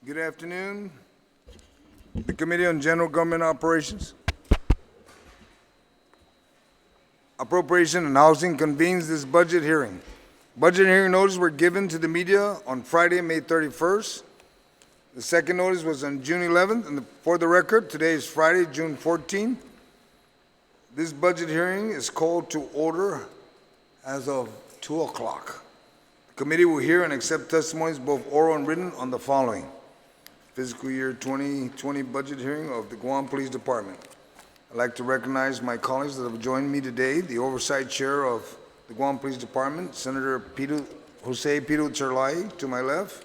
Good afternoon. The Committee on General Government Operations, Appropriation and Housing convenes this budget hearing. Budget hearing notices were given to the media on Friday, May 31st. The second notice was on June 11th, and for the record, today is Friday, June 14th. This budget hearing is called to order as of 2 o'clock. The committee will hear and accept testimonies, both oral and written, on the following: Fiscal year 2020 budget hearing of the Guam Police Department. I'd like to recognize my colleagues that have joined me today. The Oversight Chair of the Guam Police Department, Senator Jose Piru Charlai, to my left,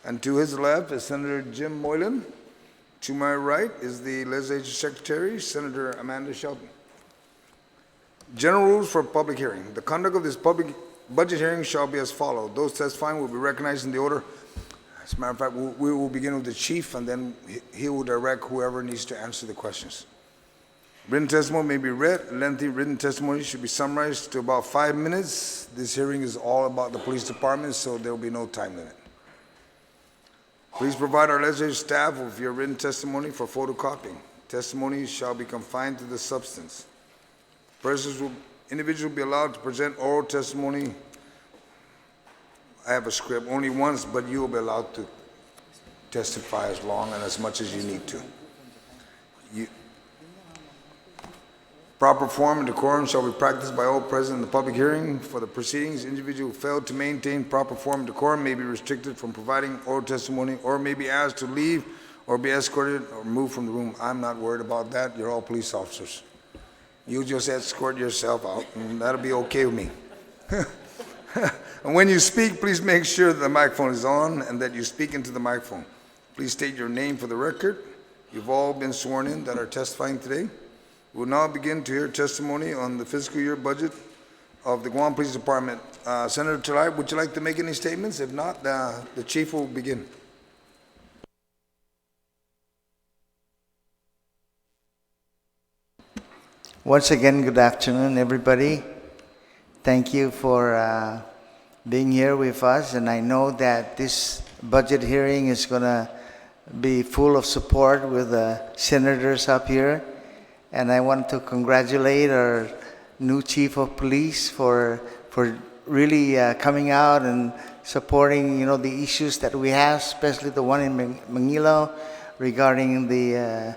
and to his left is Senator Jim Moylan. To my right is the Legislature Secretary, Senator Amanda Shelton. General rules for public hearing. The conduct of this public budget hearing shall be as follows. Those testifying will be recognized in the order. As a matter of fact, we will begin with the chief, and then he will direct whoever needs to answer the questions. Written testimony may be read. Lengthy written testimony should be summarized to about 5 minutes. This hearing is all about the police department, so there will be no time limit. Please provide our legislative staff with your written testimony for photocopying. Testimony shall be confined to the substance. Individuals will be allowed to present oral testimony. I have a script only once, but you will be allowed to testify as long and as much as you need to. Proper form and decorum shall be practiced by all present in the public hearing. For the proceedings, individuals who fail to maintain proper form and decorum may be restricted from providing oral testimony or may be asked to leave or be escorted or moved from the room. I'm not worried about that. You're all police officers. You just escort yourself out, and that'll be okay with me. And when you speak, please make sure that the microphone is on and that you speak into the microphone. Please state your name for the record. You've all been sworn in that are testifying today. We will now begin to hear testimony on the fiscal year budget of the Guam Police Department. Senator Talai, would you like to make any statements? If not, the chief will begin. Once again, good afternoon, everybody. Thank you for being here with us, and I know that this budget hearing is going to be full of support with the senators up here, and I want to congratulate our new chief of police for really coming out and supporting, the issues that we have, especially the one in Manila regarding the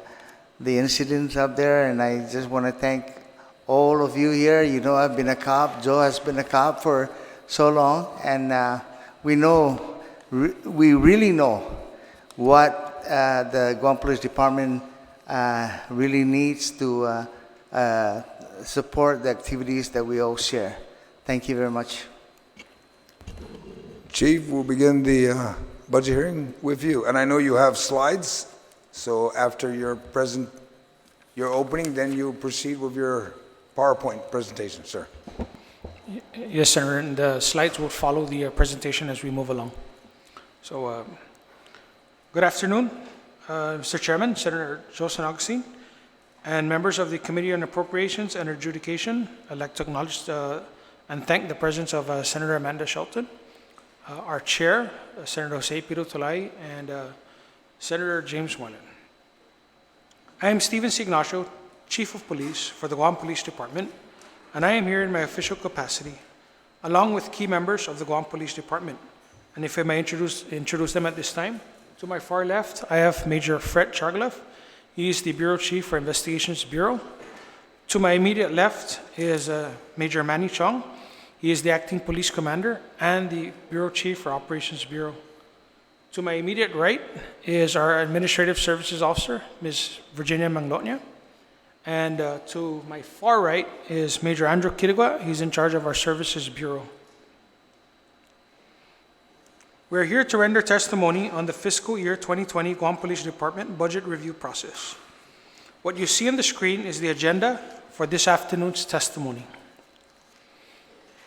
incidents up there. And I just want to thank all of you here. I've been a cop. Joe has been a cop for so long, and we really know what the Guam Police Department really needs to support the activities that we all share. Thank you very much. Chief, we'll begin the budget hearing with you. And I know you have slides, so after your opening, then you proceed with your PowerPoint presentation, sir. Yes, Senator, and the slides will follow the presentation as we move along. So, good afternoon, Mr. Chairman, Senator Joseph Agustin, and members of the Committee on Appropriations and Adjudication. I'd like to acknowledge and thank the presence of Senator Amanda Shelton, our chair, Senator Jose Piru Talai, and Senator James Moylan. I am Stephen C. Ignacio, Chief of Police for the Guam Police Department, and I am here in my official capacity, along with key members of the Guam Police Department. And if I may introduce them at this time. To my far left, I have Major Fred Chargleff. He is the Bureau Chief for Investigations Bureau. To my immediate left is Major Manny Chong. He is the Acting Police Commander and the Bureau Chief for Operations Bureau. To my immediate right is our Administrative Services Officer, Ms. Virginia Manglotnia. And to my far right is Major Andrew Kirigua. He's in charge of our Services Bureau. We're here to render testimony on the fiscal year 2020 Guam Police Department budget review process. What you see on the screen is the agenda for this afternoon's testimony.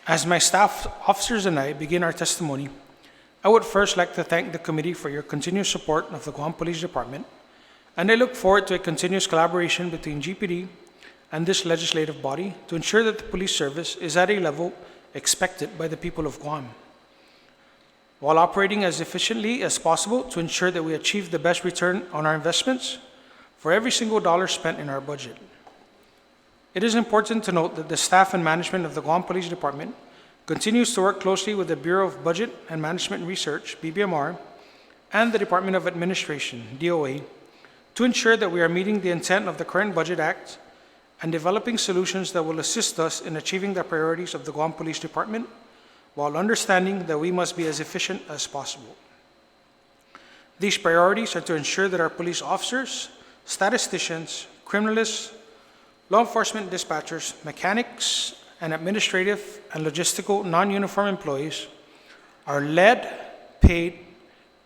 As my staff officers and I begin our testimony, I would first like to thank the committee for your continued support of the Guam Police Department, and I look forward to a continuous collaboration between GPD and this legislative body to ensure that the police service is at a level expected by the people of Guam. while operating as efficiently as possible to ensure that we achieve the best return on our investments for every single dollar spent in our budget. It is important to note that the staff and management of the Guam Police Department continues to work closely with the Bureau of Budget and Management Research, BBMR, and the Department of Administration, DOA, to ensure that we are meeting the intent of the current Budget Act and developing solutions that will assist us in achieving the priorities of the Guam Police Department, while understanding that we must be as efficient as possible. These priorities are to ensure that our police officers, statisticians, criminalists, law enforcement dispatchers, mechanics, and administrative and logistical non-uniform employees are led, paid,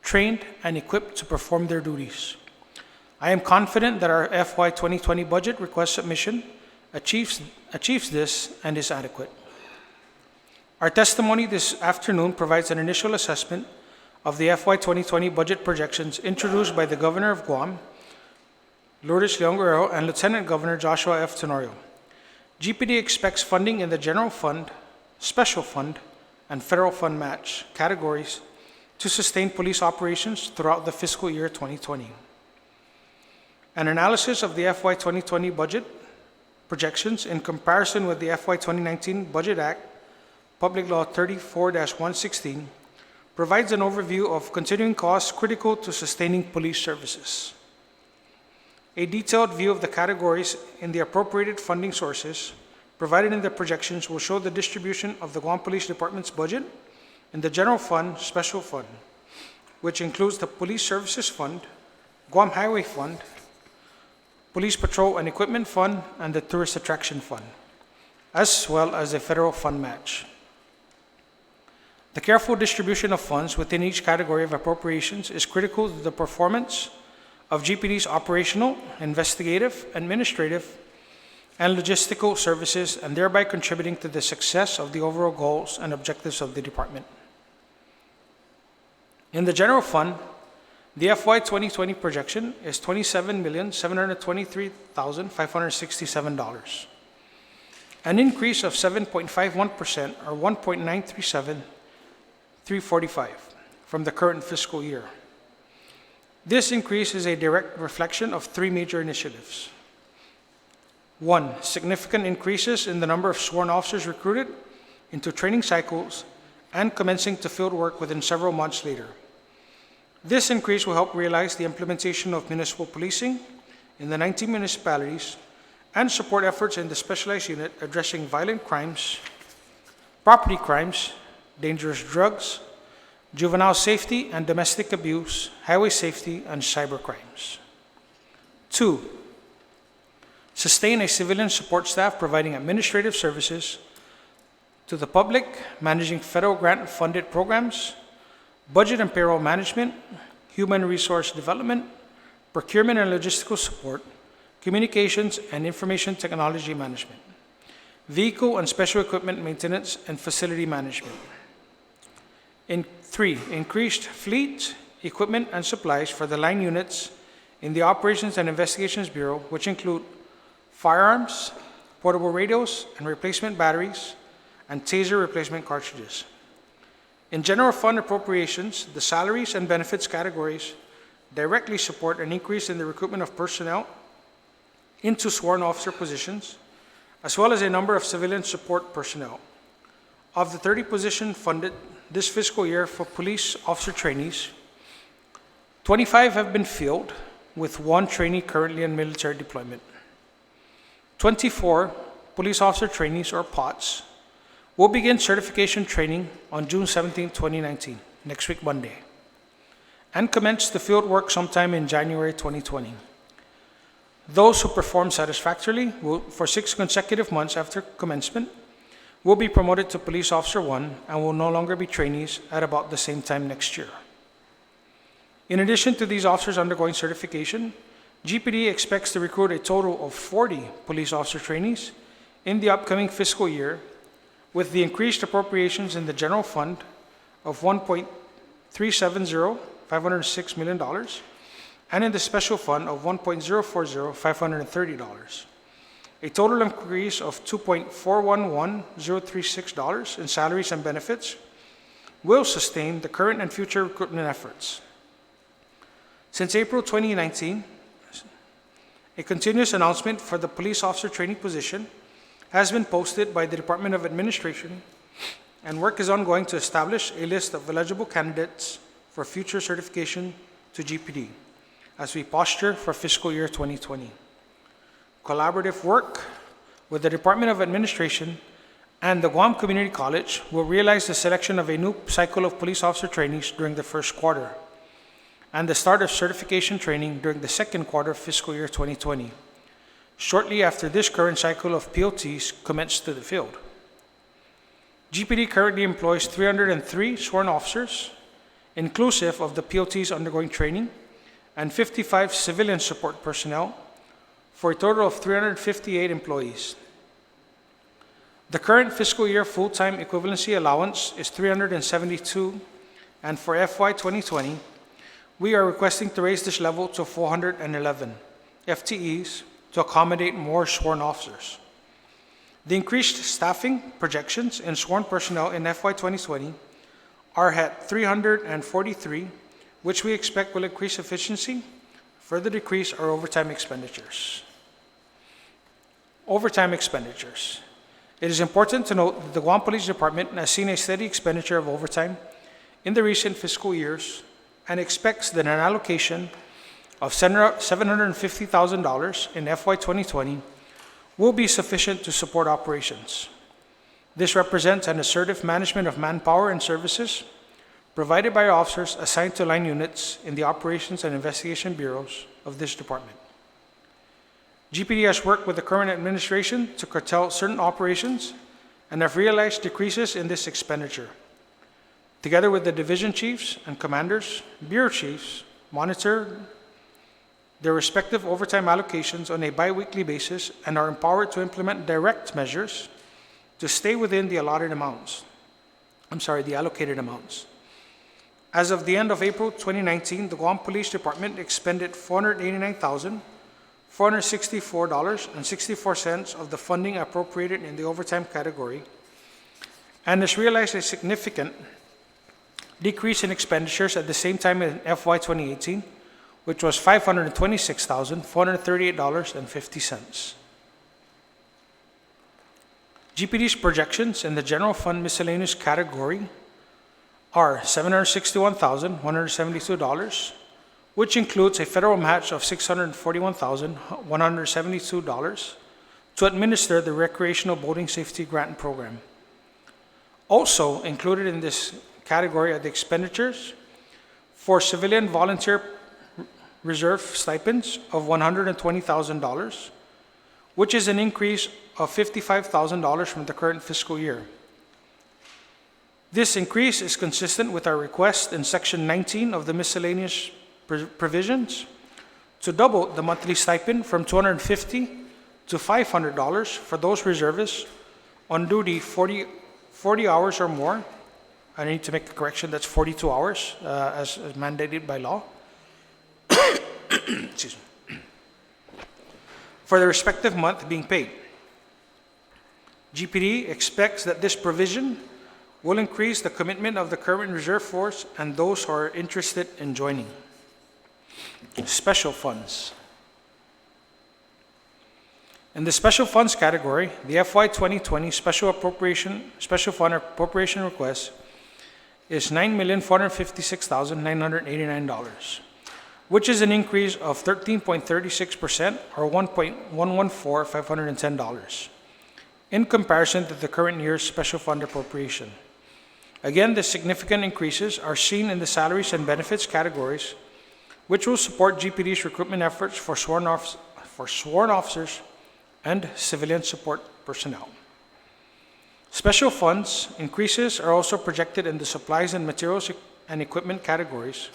trained, and equipped to perform their duties. I am confident that our FY 2020 budget request submission achieves this and is adequate. Our testimony this afternoon provides an initial assessment of the FY 2020 budget projections introduced by the Governor of Guam, Lourdes Leon Guerrero, and Lieutenant Governor Joshua F. Tenorio. GPD expects funding in the General Fund, Special Fund, and Federal Fund Match categories to sustain police operations throughout the fiscal year 2020. An analysis of the FY 2020 budget projections in comparison with the FY 2019 Budget Act, Public Law 34-116, provides an overview of continuing costs critical to sustaining police services. A detailed view of the categories in the appropriated funding sources provided in the projections will show the distribution of the Guam Police Department's budget in the General Fund, Special Fund, which includes the Police Services Fund, Guam Highway Fund, Police Patrol and Equipment Fund, and the Tourist Attraction Fund, as well as the Federal Fund Match. The careful distribution of funds within each category of appropriations is critical to the performance of GPD's operational, investigative, administrative, and logistical services, and thereby contributing to the success of the overall goals and objectives of the department. In the General Fund, the FY 2020 projection is $27,723,567, an increase of 7.51% or $1.937,345 from the current fiscal year. This increase is a direct reflection of three major initiatives. One, significant increases in the number of sworn officers recruited into training cycles and commencing to field work within several months later. This increase will help realize the implementation of municipal policing in the 19 municipalities and support efforts in the specialized unit addressing violent crimes, property crimes, dangerous drugs, juvenile safety and domestic abuse, highway safety, and cyber crimes. Two, sustain a civilian support staff providing administrative services to the public, managing federal grant-funded programs, budget and payroll management, human resource development, procurement and logistical support, communications and information technology management, vehicle and special equipment maintenance, and facility management. Three, increased fleet, equipment, and supplies for the line units in the Operations and Investigations Bureau, which include firearms, portable radios and replacement batteries, and taser replacement cartridges. In General Fund appropriations, the salaries and benefits categories directly support an increase in the recruitment of personnel into sworn officer positions, as well as a number of civilian support personnel. Of the 30 positions funded this fiscal year for police officer trainees, 25 have been filled, with 1 trainee currently in military deployment. 24 police officer trainees, or POTS, will begin certification training on June 17, 2019, next week, Monday, and commence the field work sometime in January 2020. Those who perform satisfactorily will, for 6 consecutive months after commencement, will be promoted to Police Officer 1 and will no longer be trainees at about the same time next year. In addition to these officers undergoing certification, GPD expects to recruit a total of 40 police officer trainees in the upcoming fiscal year, with the increased appropriations in the General Fund of $1.370,506 million and in the Special Fund of $1.040,530. A total increase of $2.411036 in salaries and benefits, will sustain the current and future recruitment efforts. Since April 2019, a continuous announcement for the police officer training position has been posted by the Department of Administration, and work is ongoing to establish a list of eligible candidates for future certification to GPD as we posture for fiscal year 2020. Collaborative work with the Department of Administration and the Guam Community College will realize the selection of a new cycle of police officer trainees during the first quarter and the start of certification training during the second quarter of fiscal year 2020, shortly after this current cycle of POTs commenced to the field. GPD currently employs 303 sworn officers, inclusive of the POTs undergoing training, and 55 civilian support personnel, for a total of 358 employees. The current fiscal year full-time equivalency allowance is 372, and for FY 2020, we are requesting to raise this level to 411 FTEs to accommodate more sworn officers. The increased staffing projections in sworn personnel in FY 2020 are at 343, which we expect will increase efficiency, further decrease our overtime expenditures. Overtime expenditures. It is important to note that the Guam Police Department has seen a steady expenditure of overtime in the recent fiscal years and expects that an allocation of $750,000 in FY 2020 will be sufficient to support operations. This represents an assertive management of manpower and services provided by officers assigned to line units in the operations and investigation bureaus of this department. GPD has worked with the current administration to curtail certain operations and have realized decreases in this expenditure. Together with the division chiefs and commanders, bureau chiefs monitor their respective overtime allocations on a bi-weekly basis and are empowered to implement direct measures to stay within the allocated amounts. As of the end of April 2019, the Guam Police Department expended $489,464.64 of the funding appropriated in the overtime category and has realized a significant decrease in expenditures at the same time in FY 2018, which was $526,438.50. GPD's projections in the general fund miscellaneous category are $761,172, which includes a federal match of $641,172 to administer the Recreational Boating Safety Grant Program. Also included in this category are the expenditures for civilian volunteer reserve stipends of $120,000, which is an increase of $55,000 from the current fiscal year. This increase is consistent with our request in Section 19 of the miscellaneous provisions to double the monthly stipend from $250 to $500 for those reservists on duty 40 hours or more. I need to make a correction, that's 42 hours as mandated by law. Excuse me. For the respective month being paid. GPD expects that this provision will increase the commitment of the current reserve force and those who are interested in joining. Special funds. In the special funds category, the FY 2020 special fund appropriation request is $9,456,989, which is an increase of 13.36% or $1,114,510 in comparison to the current year's special fund appropriation. Again, the significant increases are seen in the salaries and benefits categories, which will support GPD's recruitment efforts for sworn officers and civilian support personnel. Special funds increases are also projected in the supplies and materials and equipment categories,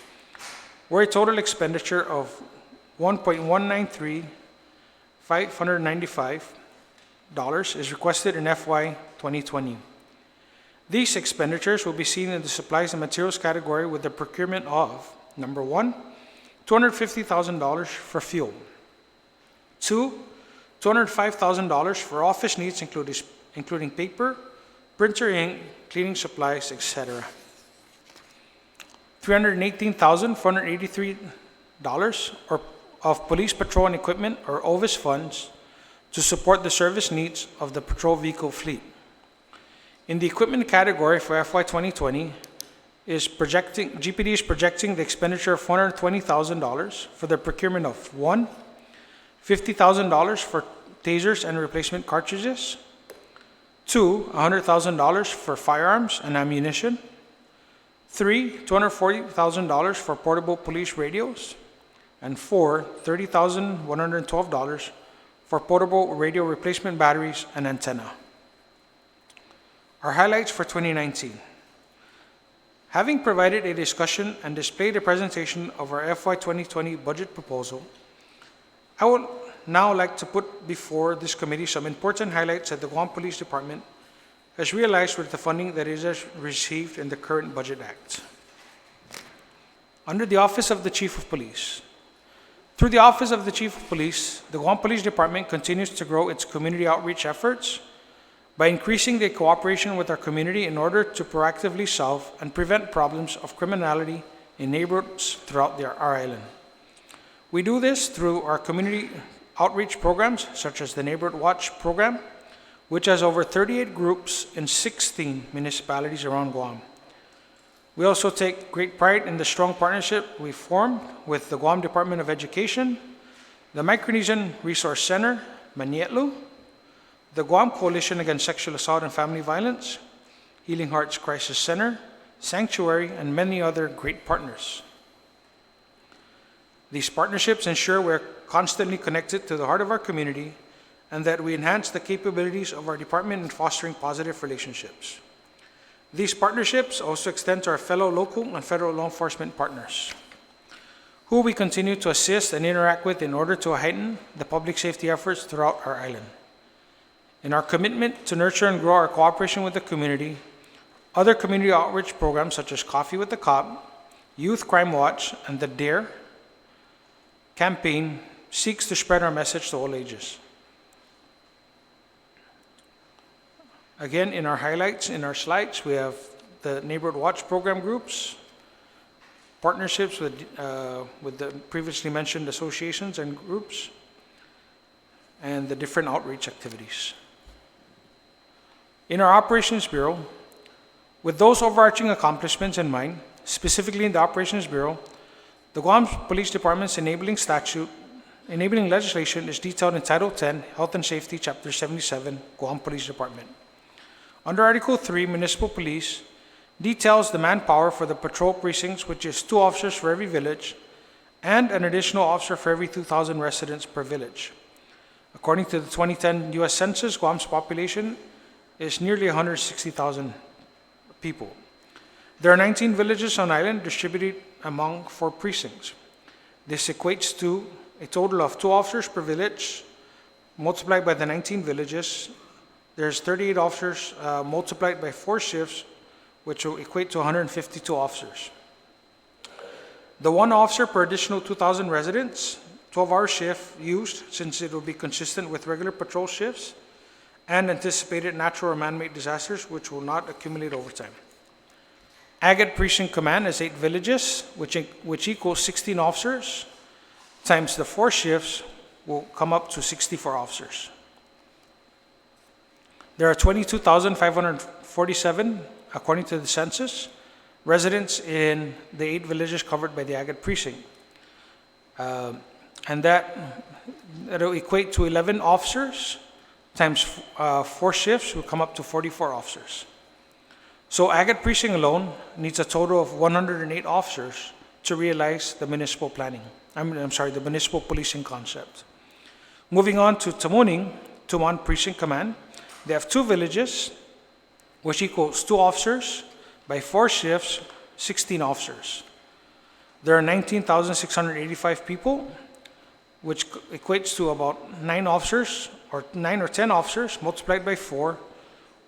where a total expenditure of $1.193,595 is requested in FY 2020. These expenditures will be seen in the supplies and materials category with the procurement of, number one, $250,000 for fuel. Two, $205,000 for office needs, including paper, printer ink, cleaning supplies, etc. $318,483 of police patrol and equipment or OVIS funds to support the service needs of the patrol vehicle fleet. In the equipment category for FY 2020, GPD is projecting the expenditure of $420,000 for the procurement of one, $50,000 for tasers and replacement cartridges, two, $100,000 for firearms and ammunition, three, $240,000 for portable police radios, and four, $30,112 for portable radio replacement batteries and antenna. Our highlights for 2019. Having provided a discussion and displayed a presentation of our FY 2020 budget proposal, I would now like to put before this committee some important highlights that the Guam Police Department has realized with the funding that it has received in the current Budget Act. Under the Office of the Chief of Police. Through the Office of the Chief of Police, the Guam Police Department continues to grow its community outreach efforts by increasing the cooperation with our community in order to proactively solve and prevent problems of criminality in neighborhoods throughout our island. We do this through our community outreach programs, such as the Neighborhood Watch program, which has over 38 groups in 16 municipalities around Guam. We also take great pride in the strong partnership we formed with the Guam Department of Education, the Micronesian Resource Center, Manietlu, the Guam Coalition Against Sexual Assault and Family Violence, Healing Hearts Crisis Center, Sanctuary, and many other great partners. These partnerships ensure we're constantly connected to the heart of our community and that we enhance the capabilities of our department in fostering positive relationships. These partnerships also extend to our fellow local and federal law enforcement partners, who we continue to assist and interact with in order to heighten the public safety efforts throughout our island. In our commitment to nurture and grow our cooperation with the community, other community outreach programs such as Coffee with the Cop, Youth Crime Watch, and the DARE campaign seeks to spread our message to all ages. Again, in our highlights, in our slides, we have the Neighborhood Watch program groups, partnerships with the previously mentioned associations and groups, and the different outreach activities. In our Operations Bureau, with those overarching accomplishments in mind, specifically in the Operations Bureau, the Guam Police Department's enabling legislation is detailed in Title 10, Health and Safety, Chapter 77, Guam Police Department. Under Article 3, Municipal Police details the manpower for the patrol precincts, which is 2 officers for every village and an additional officer for every 2,000 residents per village. According to the 2010 U.S. Census, Guam's population is nearly 160,000 people. There are 19 villages on island distributed among 4 precincts. This equates to a total of 2 officers per village multiplied by the 19 villages. There's 38 officers multiplied by 4 shifts, which will equate to 152 officers. The 1 officer per additional 2,000 residents, 12-hour shift used since it will be consistent with regular patrol shifts and anticipated natural or man-made disasters, which will not accumulate over time. Agate Precinct Command has 8 villages, which equals 16 officers, times the 4 shifts will come up to 64 officers. There are 22,547, according to the census, residents in the 8 villages covered by the Agate Precinct. And that will equate to 11 officers times 4 shifts will come up to 44 officers. So Agate Precinct alone needs a total of 108 officers to realize the municipal planning. The municipal policing concept. Moving on to Tumon Precinct Command. They have 2 villages, which equals 2 officers by 4 shifts, 16 officers. There are 19,685 people, which equates to about 9 officers, or 9 or 10 officers multiplied by 4,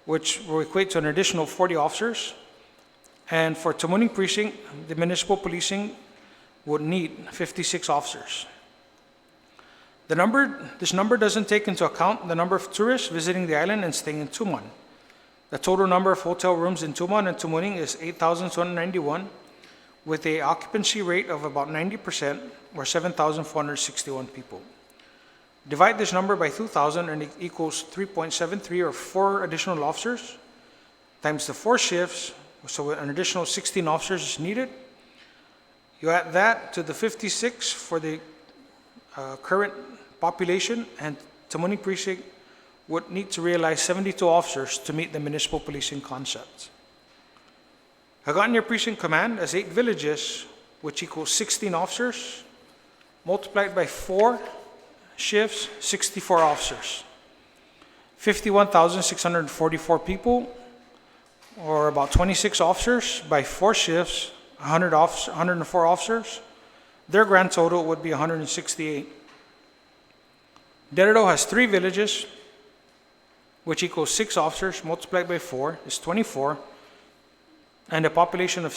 which will equate to an additional 40 officers. And for Tamuning Precinct, the municipal policing would need 56 officers. This number doesn't take into account the number of tourists visiting the island and staying in Tumon. The total number of hotel rooms in Tumon and Tumuning is 8,291, with a occupancy rate of about 90%, or 7,461 people. Divide this number by 2,000 and it equals 3.73, or 4 additional officers, times the 4 shifts, so an additional 16 officers is needed. You add that to the 56 for the current population, and Tamuning Precinct would need to realize 72 officers to meet the municipal policing concept. Hagåtña Precinct Command has 8 villages, which equals 16 officers, multiplied by 4 shifts, 64 officers. 51,644 people, or about 26 officers, by 4 shifts, 104 officers. Their grand total would be 168. Derado has 3 villages, which equals 6 officers, multiplied by 4 is 24, and a population of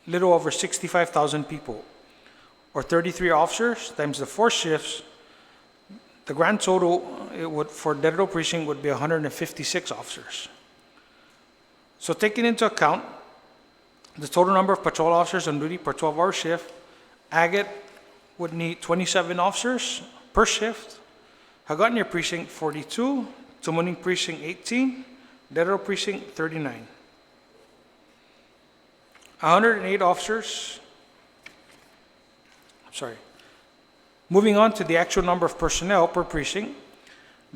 little over 65,000 people, or 33 officers times the 4 shifts. The grand total for Derado Precinct would be 156 officers. So taking into account the total number of patrol officers on duty per 12-hour shift, Agate would need 27 officers per shift, Hagåtña Precinct 42, Tamuning Precinct 18, Derado Precinct 39. 108 officers. Moving on to the actual number of personnel per precinct.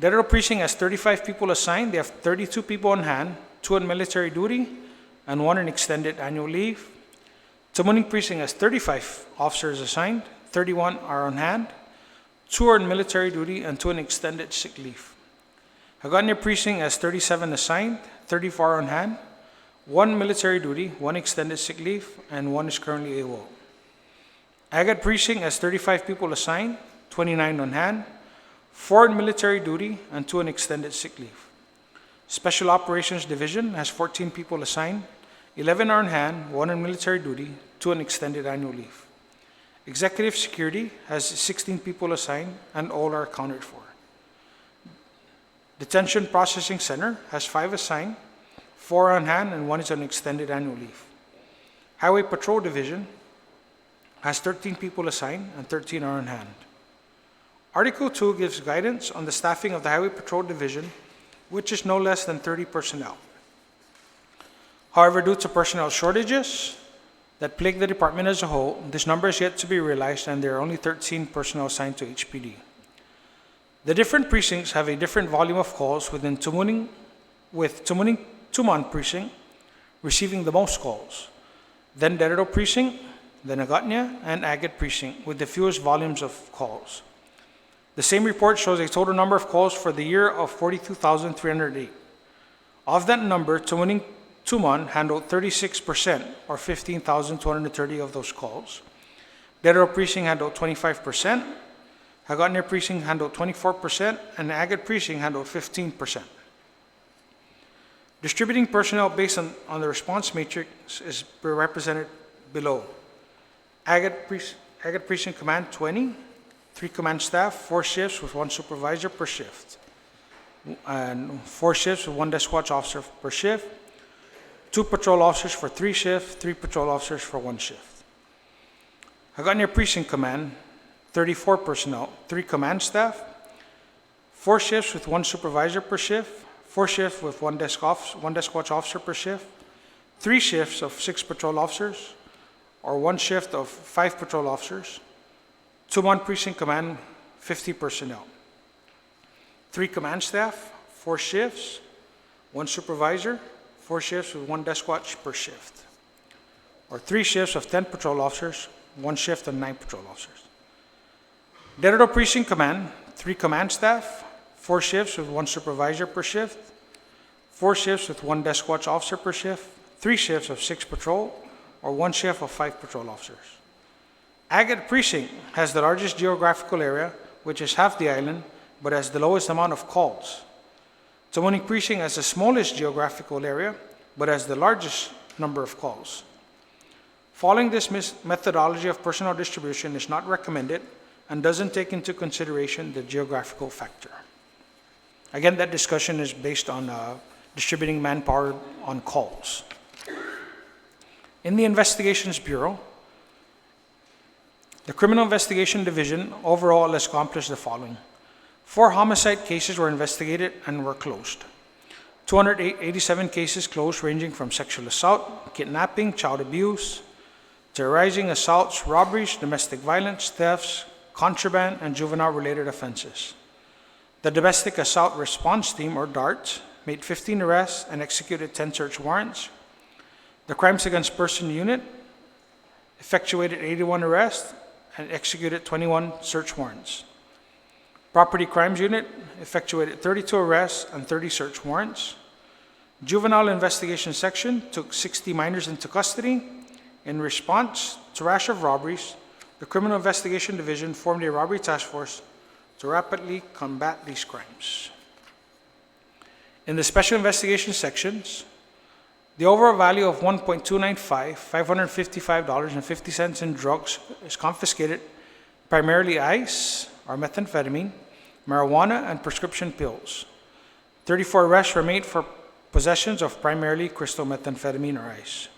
Derado Precinct has 35 people assigned. They have 32 people on hand, 2 on military duty, and 1 on extended annual leave. Tamuning Precinct has 35 officers assigned, 31 are on hand, 2 are on military duty, and 2 on extended sick leave. Hagåtña Precinct has 37 assigned, 34 on hand, 1 military duty, 1 extended sick leave, and 1 is currently AWOL. Agate Precinct has 35 people assigned, 29 on hand, 4 in military duty, and 2 on extended sick leave. Special Operations Division has 14 people assigned, 11 are on hand, 1 in military duty, 2 on extended annual leave. Executive Security has 16 people assigned, and all are accounted for. Detention Processing Center has 5 assigned, 4 on hand, and 1 is on extended annual leave. Highway Patrol Division has 13 people assigned, and 13 are on hand. Article 2 gives guidance on the staffing of the Highway Patrol Division, which is no less than 30 personnel. However, due to personnel shortages that plague the department as a whole, this number is yet to be realized, and there are only 13 personnel assigned to HPD. The different precincts have a different volume of calls within Tamuning, with Tamuning Tumon Precinct receiving the most calls, then Derado Precinct, then Hagåtña, and Agate Precinct with the fewest volumes of calls. The same report shows a total number of calls for the year of 42,308. Of that number, Tamuning Tumon handled 36%, or 15,230 of those calls. Derado Precinct handled 25%, Hagåtña Precinct handled 24%, and Agate Precinct handled 15%. Distributing personnel based on the response matrix is represented below. Agate Precinct Command 20, 3 command staff, 4 shifts with 1 supervisor per shift, and 4 shifts with 1 desk watch officer per shift, 2 patrol officers for 3 shifts, 3 patrol officers for 1 shift. Hagåtña Precinct Command, 34 personnel, 3 command staff, 4 shifts with 1 supervisor per shift, 4 shifts with 1 desk watch officer per shift, 3 shifts of 6 patrol officers, or 1 shift of 5 patrol officers. Tumon Precinct Command, 50 personnel, 3 command staff, 4 shifts, 1 supervisor, 4 shifts with 1 desk watch per shift, or 3 shifts of 10 patrol officers, 1 shift of 9 patrol officers. Derado Precinct Command, 3 command staff, 4 shifts with 1 supervisor per shift, 4 shifts with 1 desk watch officer per shift, 3 shifts of 6 patrol, or 1 shift of 5 patrol officers. Agate Precinct has the largest geographical area, which is half the island, but has the lowest amount of calls. Tamuning Precinct has the smallest geographical area, but has the largest number of calls. Following this methodology of personnel distribution is not recommended and doesn't take into consideration the geographical factor. Again, that discussion is based on distributing manpower on calls. In the Investigations Bureau, the Criminal Investigation Division overall has accomplished the following. 4 homicide cases were investigated and were closed. 287 cases closed ranging from sexual assault, kidnapping, child abuse, terrorizing assaults, robberies, domestic violence, thefts, contraband, and juvenile-related offenses. The Domestic Assault Response Team, or DART, made 15 arrests and executed 10 search warrants. The Crimes Against Person Unit effectuated 81 arrests and executed 21 search warrants. Property Crimes Unit effectuated 32 arrests and 30 search warrants. Juvenile Investigation Section took 60 minors into custody. In response to a rash of robberies, the Criminal Investigation Division formed a robbery task force to rapidly combat these crimes. In the Special Investigation Sections, the overall value of $1.295 in drugs is confiscated, primarily ice, or methamphetamine, marijuana, and prescription pills. 34 arrests were made for possessions of primarily crystal methamphetamine or ice.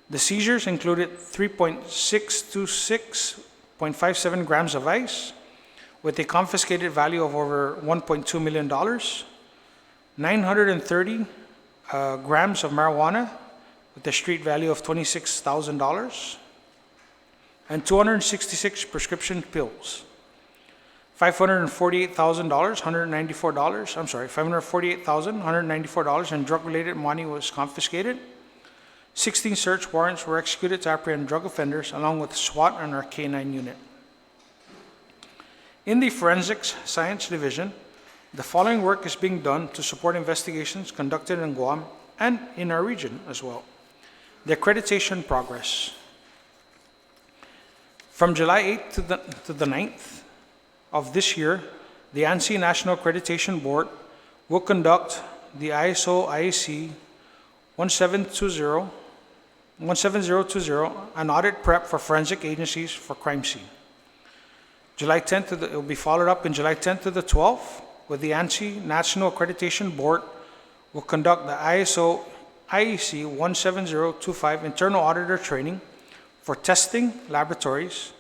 The seizures included 3.626.57 grams of ice, with a confiscated value of over $1.2 million, 930 grams of marijuana, with a street value of $26,000, and 266 prescription pills. $548,194 in drug-related money was confiscated. 16 search warrants were executed to apprehend drug offenders, along with SWAT and our K-9 unit. In the Forensics Science Division, the following work is being done to support investigations conducted in Guam and in our region as well. The accreditation progress. From July 8th to the 9th of this year, the ANSI National Accreditation Board will conduct the ISO IAC 17020, an audit prep for forensic agencies for crime scene. July 10th, it will be followed up in July 10th to the 12th, with the ANSI National Accreditation Board will conduct the ISO IEC 17025 internal auditor training for testing laboratories,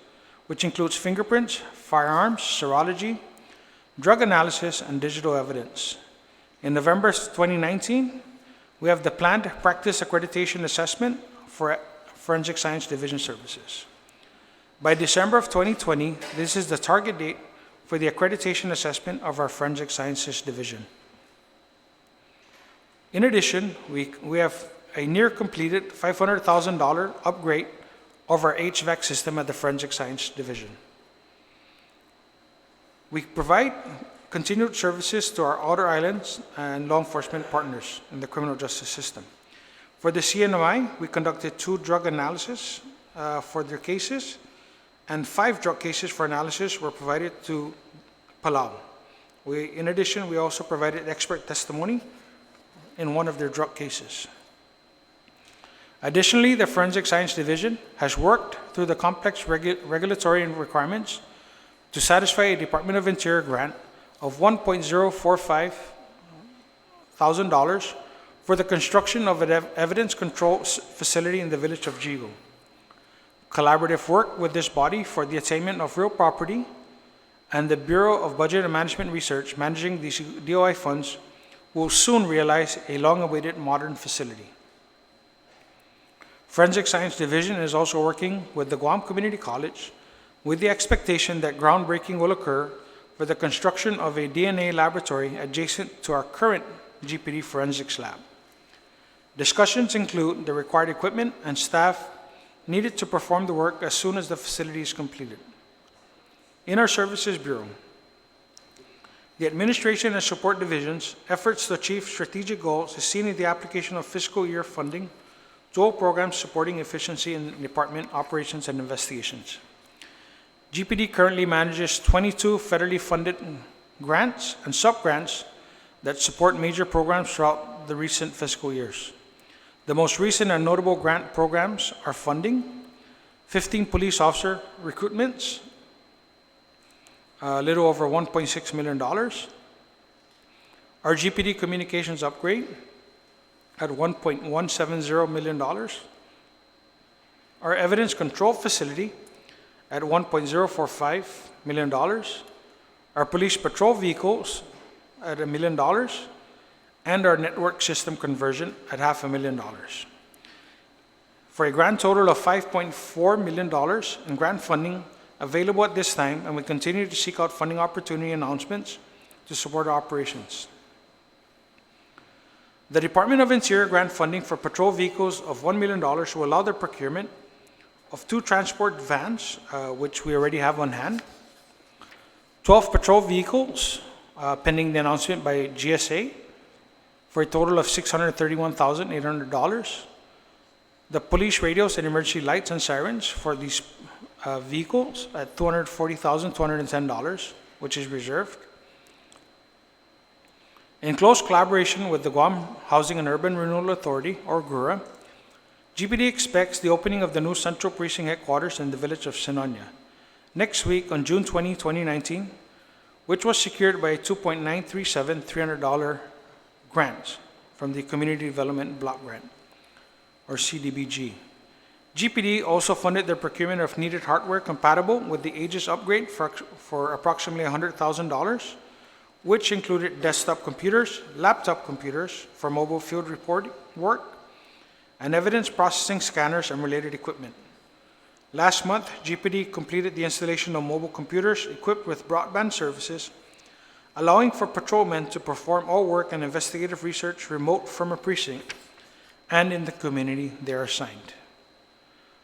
which includes fingerprints, firearms, serology, drug analysis, and digital evidence. In November 2019, we have the planned practice accreditation assessment for Forensic Science Division services. By December of 2020, this is the target date for the accreditation assessment of our Forensic Sciences Division. In addition, we have a near completed $500,000 upgrade of our HVAC system at the Forensic Science Division. We provide continued services to our outer islands and law enforcement partners in the criminal justice system. For the CNMI, we conducted 2 drug analysis for their cases, and 5 drug cases for analysis were provided to Palau. In addition, we also provided expert testimony in one of their drug cases. Additionally, the Forensic Science Division has worked through the complex regulatory requirements to satisfy a Department of Interior grant of $1.045 thousand for the construction of an evidence control facility in the village of Jigo. Collaborative work with this body for the attainment of real property and the Bureau of Budget and Management Research managing these DOI funds will soon realize a long-awaited modern facility. Forensic Science Division is also working with the Guam Community College with the expectation that groundbreaking will occur for the construction of a DNA laboratory adjacent to our current GPD forensics lab. Discussions include the required equipment and staff needed to perform the work as soon as the facility is completed. In our Services Bureau, the Administration and Support Division's efforts to achieve strategic goals is seen in the application of fiscal year funding to all programs supporting efficiency in department operations and investigations. GPD currently manages 22 federally funded grants and sub-grants that support major programs throughout the recent fiscal years. The most recent and notable grant programs are funding 15 police officer recruitments, a little over $1.6 million, our GPD communications upgrade at $1.170 million, our evidence control facility at $1.045 million, our police patrol vehicles at $1 million, and our network system conversion at $500,000, for a grand total of $5.4 million in grant funding available at this time, and we continue to seek out funding opportunity announcements to support our operations. The Department of Interior grant funding for patrol vehicles of $1 million will allow the procurement of 2 transport vans, which we already have on hand, 12 patrol vehicles, pending the announcement by GSA, for a total of $631,800. The police radios and emergency lights and sirens for these vehicles at $240,210, which is reserved. In close collaboration with the Guam Housing and Urban Renewal Authority, or GURA, GPD expects the opening of the new Central Precinct headquarters in the village of Sinonia next week on June 20, 2019, which was secured by a $2.937,300 grant from the Community Development Block Grant, or CDBG. GPD also funded the procurement of needed hardware compatible with the Aegis upgrade for approximately $100,000, which included desktop computers, laptop computers for mobile field report work, and evidence processing scanners and related equipment. Last month, GPD completed the installation of mobile computers equipped with broadband services, allowing for patrolmen to perform all work and investigative research remote from a precinct and in the community they are assigned.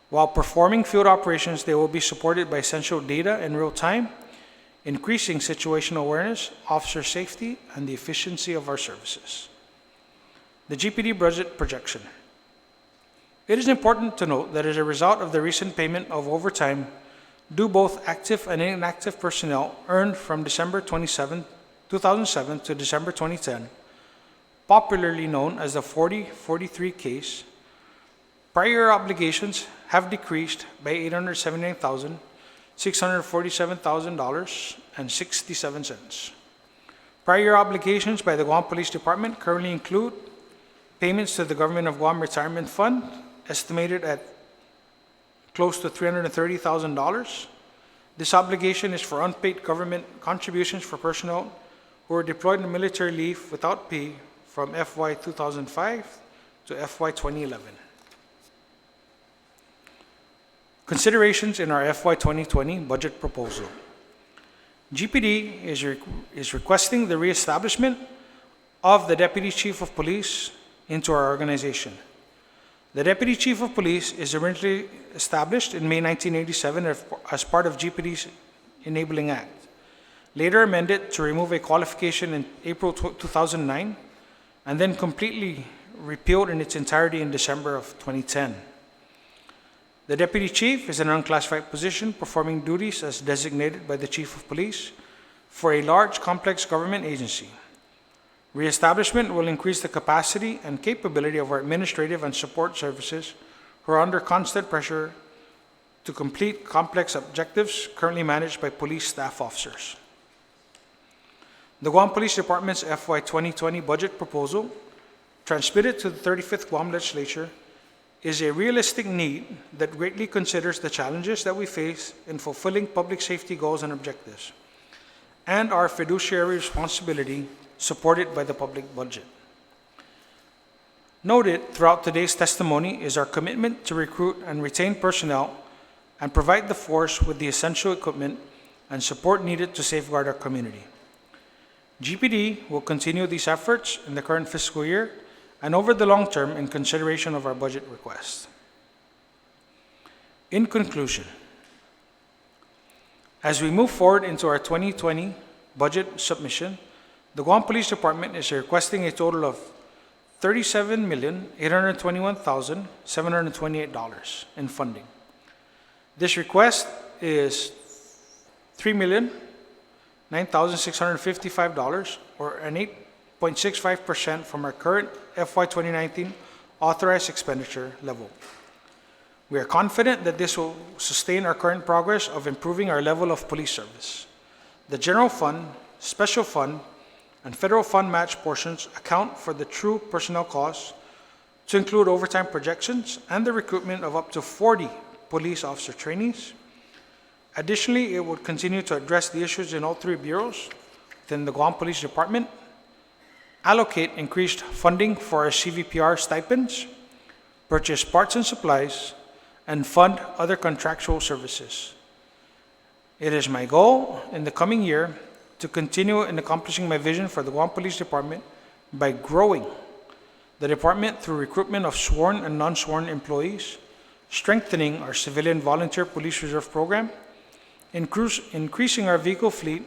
While performing field operations, they will be supported by essential data in real time, increasing situational awareness, officer safety, and the efficiency of our services. The GPD budget projection. It is important to note that as a result of the recent payment of overtime due both active and inactive personnel earned from December 2007 to December 2010, popularly known as the 4043 case, prior obligations have decreased by $879,647.67. Prior obligations by the Guam Police Department currently include payments to the Government of Guam Retirement Fund, estimated at close to $330,000. This obligation is for unpaid government contributions for personnel who were deployed in military leave without pay from FY 2005 to FY 2011. Considerations in our FY 2020 budget proposal. GPD is requesting the reestablishment of the Deputy Chief of Police into our organization. The Deputy Chief of Police is originally established in May 1987 as part of GPD's Enabling Act, later amended to remove a qualification in April 2009, and then completely repealed in its entirety in December of 2010. The Deputy Chief is an unclassified position performing duties as designated by the Chief of Police for a large, complex government agency. Reestablishment will increase the capacity and capability of our administrative and support services who are under constant pressure to complete complex objectives currently managed by police staff officers. The Guam Police Department's FY 2020 budget proposal, transmitted to the 35th Guam Legislature, is a realistic need that greatly considers the challenges that we face in fulfilling public safety goals and objectives, and our fiduciary responsibility supported by the public budget. Noted throughout today's testimony is our commitment to recruit and retain personnel and provide the force with the essential equipment and support needed to safeguard our community. GPD will continue these efforts in the current fiscal year and over the long term in consideration of our budget request. In conclusion, as we move forward into our 2020 budget submission, the Guam Police Department is requesting a total of $37,821,728 in funding. This request is $3,009,655, or an 8.65% from our current FY 2019 authorized expenditure level. We are confident that this will sustain our current progress of improving our level of police service. The general fund, special fund, and federal fund match portions account for the true personnel costs to include overtime projections and the recruitment of up to 40 police officer trainees. Additionally, it would continue to address the issues in all three bureaus within the Guam Police Department, allocate increased funding for our CVPR stipends, purchase parts and supplies, and fund other contractual services. It is my goal in the coming year to continue in accomplishing my vision for the Guam Police Department by growing the department through recruitment of sworn and non-sworn employees, strengthening our civilian volunteer police reserve program, increasing our vehicle fleet,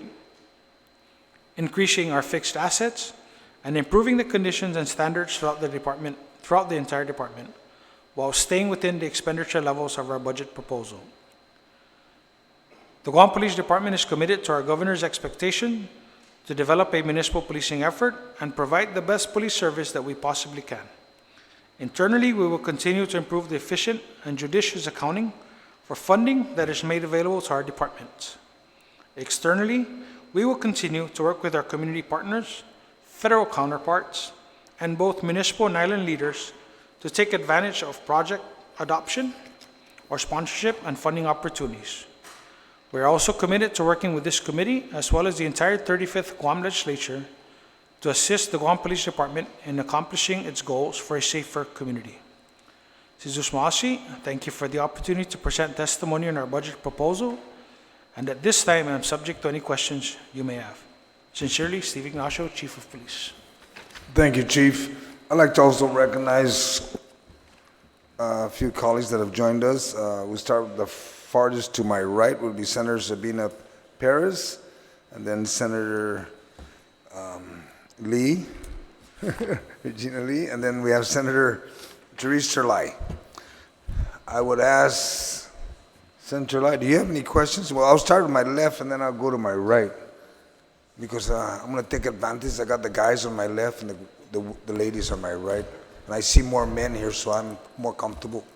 increasing our fixed assets, and improving the conditions and standards throughout the entire department, while staying within the expenditure levels of our budget proposal. The Guam Police Department is committed to our Governor's expectation to develop a municipal policing effort and provide the best police service that we possibly can. Internally, we will continue to improve the efficient and judicious accounting for funding that is made available to our department. Externally, we will continue to work with our community partners, federal counterparts, and both municipal and island leaders to take advantage of project adoption or sponsorship and funding opportunities. We are also committed to working with this committee as well as the entire 35th Guam Legislature to assist the Guam Police Department in accomplishing its goals for a safer community. Sizus Maasi, thank you for the opportunity to present testimony on our budget proposal, and at this time I am subject to any questions you may have. Sincerely, Steve Ignacio, Chief of Police. Thank you, Chief. I'd like to also recognize a few colleagues that have joined us. We'll start with the farthest to my right would be Senator Sabina Perez, and then Senator Lee, Regina Lee, and then we have Senator Therese Terlai. I would ask Senator Terlai, do you have any questions? Well, I'll start with my left and then I'll go to my right, because I'm going to take advantage. I got the guys on my left and the ladies on my right, and I see more men here, so I'm more comfortable.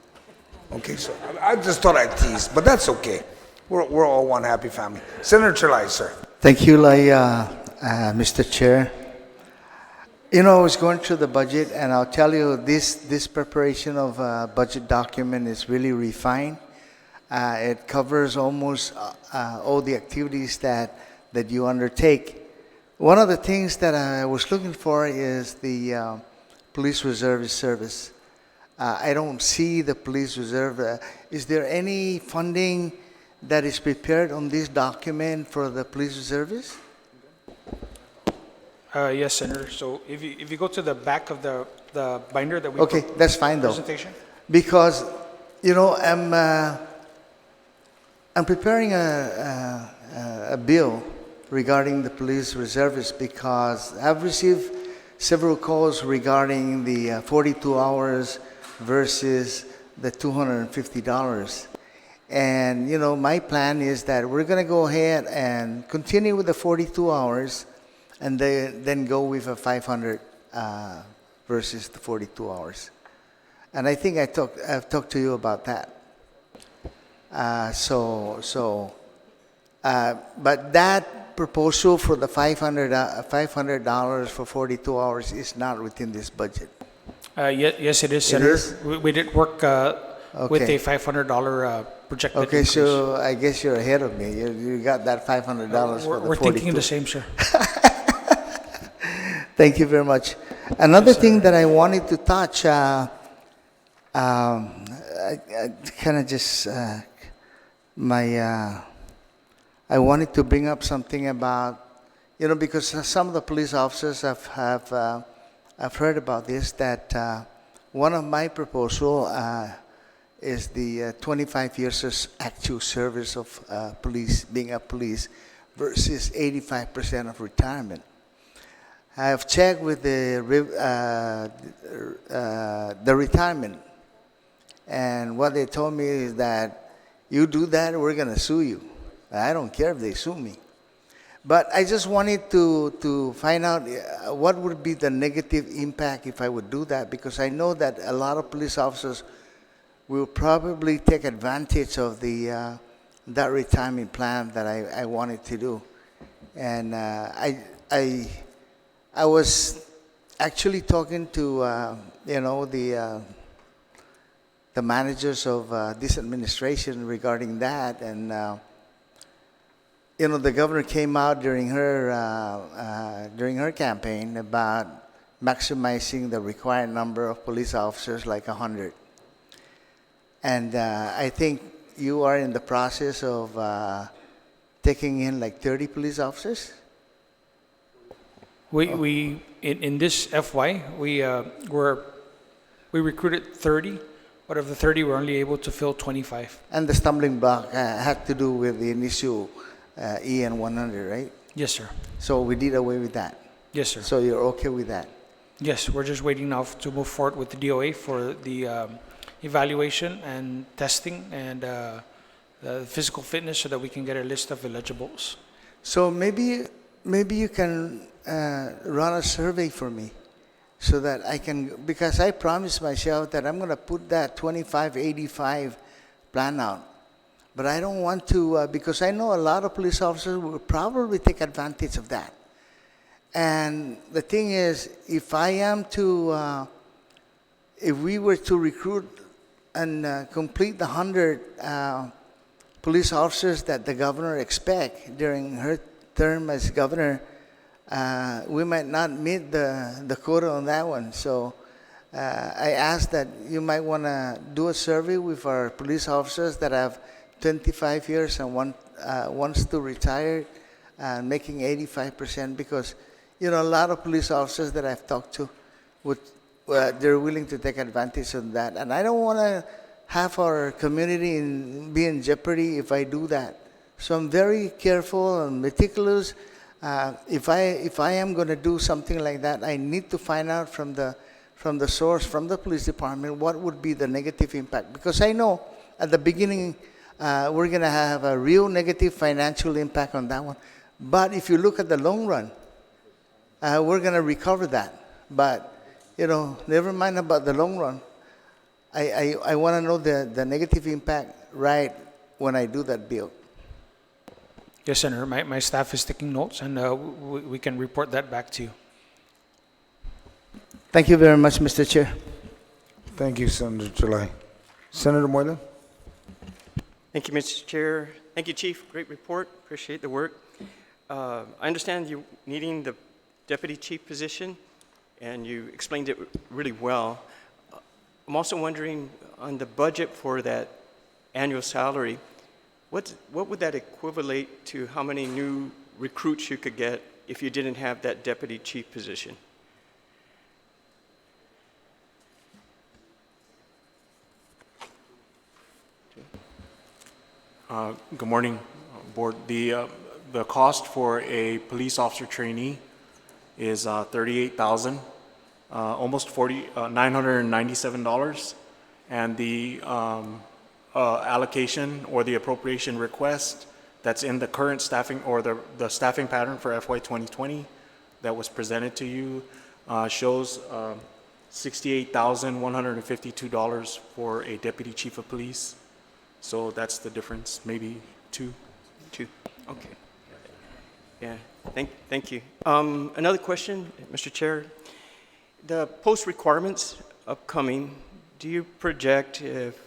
Okay, so I just thought I'd tease, but that's okay. We're all one happy family. Senator Terlai, sir. Thank you, Mr. Chair. You know, I was going through the budget, and I'll tell you, this preparation of a budget document is really refined. It covers almost all the activities that you undertake. One of the things that I was looking for is the police reserve service. I don't see the police reserve. Is there any funding that is prepared on this document for the police reservists? Yes, Senator. So if you go to the back of the binder that we Okay, that's fine though. presentation. Because, you know, I'm preparing a bill regarding the police reservists because I've received several calls regarding the 42 hours versus the $250. And, you know, my plan is that we're going to go ahead and continue with the 42 hours and then go with a 500 versus the 42 hours. And I think I've talked to you about that. But that proposal for the $500 for 42 hours is not within this budget. Yes, it is, Senator. We did work with a $500 projected Okay, increase. so I guess you're ahead of me. You got that $500 for the 42. We're thinking the same, sir. Thank you very much. Another thing that I wanted to touch, I kind of just, I wanted to bring up something about, you know, because some of the police officers I've heard about this, that one of my proposal is the 25 years actual service of police, being a police, versus 85% of retirement. I have checked with the retirement, and what they told me is that you do that, we're going to sue you. I don't care if they sue me. But I just wanted to find out what would be the negative impact if I would do that, because I know that a lot of police officers will probably take advantage of that retirement plan that I wanted to do. And I was actually talking to, you know, the managers of this administration regarding that. And, the governor came out during her campaign about maximizing the required number of police officers, like 100. And I think you are in the process of taking in like 30 police officers. We in this FY, we recruited 30, but of the 30, we're only able to fill 25. And the stumbling block had to do with the initial EN 100, right? Yes, sir. So we did away with that. Yes, sir. So you're okay with that? Yes, we're just waiting now to move forward with the DOA for the evaluation and testing and the physical fitness so that we can get a list of eligibles. So maybe you can run a survey for me so that I can, because I promised myself that I'm going to put that 25-85 plan out. But I don't want to, because I know a lot of police officers will probably take advantage of that. And the thing is, if we were to recruit and complete the 100 police officers that the governor expect during her term as governor, we might not meet the quota on that one. So I ask that you might want to do a survey with our police officers that have 25 years and wants to retire, making 85%, because a lot of police officers that I've talked to they're willing to take advantage of that, and I don't want to have our community be in jeopardy if I do that. So I'm very careful and meticulous. If I am going to do something like that, I need to find out from the source, from the police department, what would be the negative impact, because I know at the beginning we're going to have a real negative financial impact on that one. But if you look at the long run, we're going to recover that. But, never mind about the long run. I want to know the negative impact right when I do that bill. Yes, Senator. My staff is taking notes, and we can report that back to you. Thank you very much, Mr. Chair. Thank you, Senator Chulay. Senator Moylan? Thank you, Mr. Chair. Thank you, Chief. Great report. Appreciate the work. I understand you needing the deputy chief position, and you explained it really well. I'm also wondering on the budget for that annual salary, what would that equivalent to how many new recruits you could get if you didn't have that deputy chief position? Good morning, Board. The cost for a police officer trainee is $38,000, almost $997, and the allocation or the appropriation request that's in the current staffing or the staffing pattern for FY 2020 that was presented to you shows $68,152 for a deputy chief of police. So that's the difference, maybe two. Okay. Yeah, thank you. Another question, Mr. Chair. The post requirements upcoming, do you project if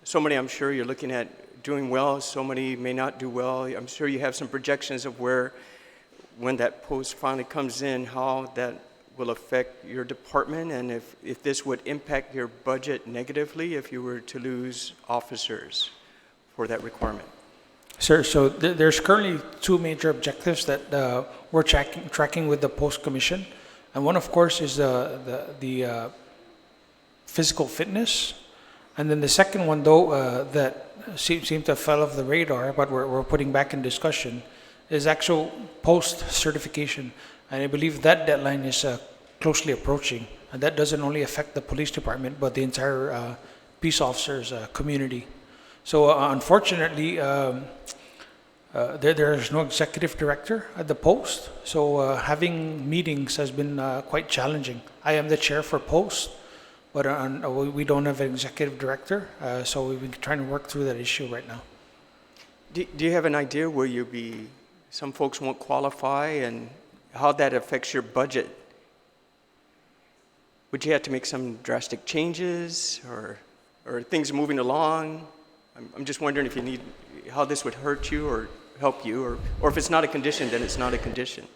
somebody, I'm sure you're looking at doing well, somebody may not do well. I'm sure you have some projections of when that post finally comes in, how that will affect your department, and if this would impact your budget negatively if you were to lose officers for that requirement. Sir, so there's currently two major objectives that we're tracking with the post commission, and one, of course, is the physical fitness, and then the second one, though, that seemed to have fell off the radar, but we're putting back in discussion, is actual post certification, and I believe that deadline is closely approaching, and that doesn't only affect the police department but the entire peace officers community. So unfortunately, there is no executive director at the post, so having meetings has been quite challenging. I am the chair for post, but we don't have an executive director, so we've been trying to work through that issue right now. Do you have an idea where some folks won't qualify and how that affects your budget? Would you have to make some drastic changes, or or things moving along? I'm just wondering if you need, how this would hurt you or help you, or if it's not a condition, then it's not a condition.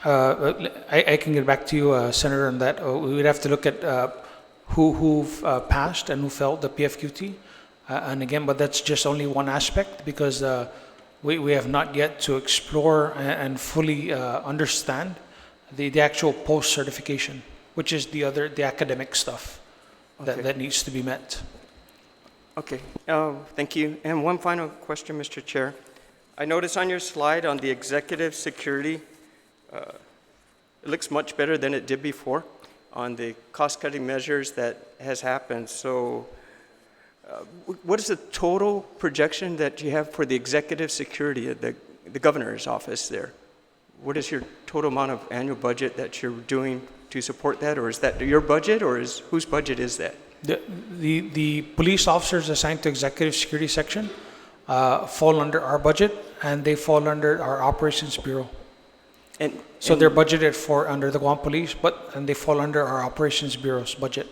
I can get back to you, Senator, on that. We would have to look at who passed and who failed the PFQT. And again, but that's just only one aspect because we have not yet to explore and fully understand the actual post-certification, which is the academic stuff Okay. that needs to be met. Okay, thank you. And one final question, Mr. Chair. I noticed on your slide on the executive security, it looks much better than it did before on the cost-cutting measures that has happened. So what is the total projection that you have for the executive security at the governor's office there? What is your total amount of annual budget that you're doing to support that? Or is that your budget, or whose budget is that? The police officers assigned to executive security section fall under our budget, and they fall under our operations bureau. So they're budgeted for under the Guam Police, and they fall under our operations bureau's budget.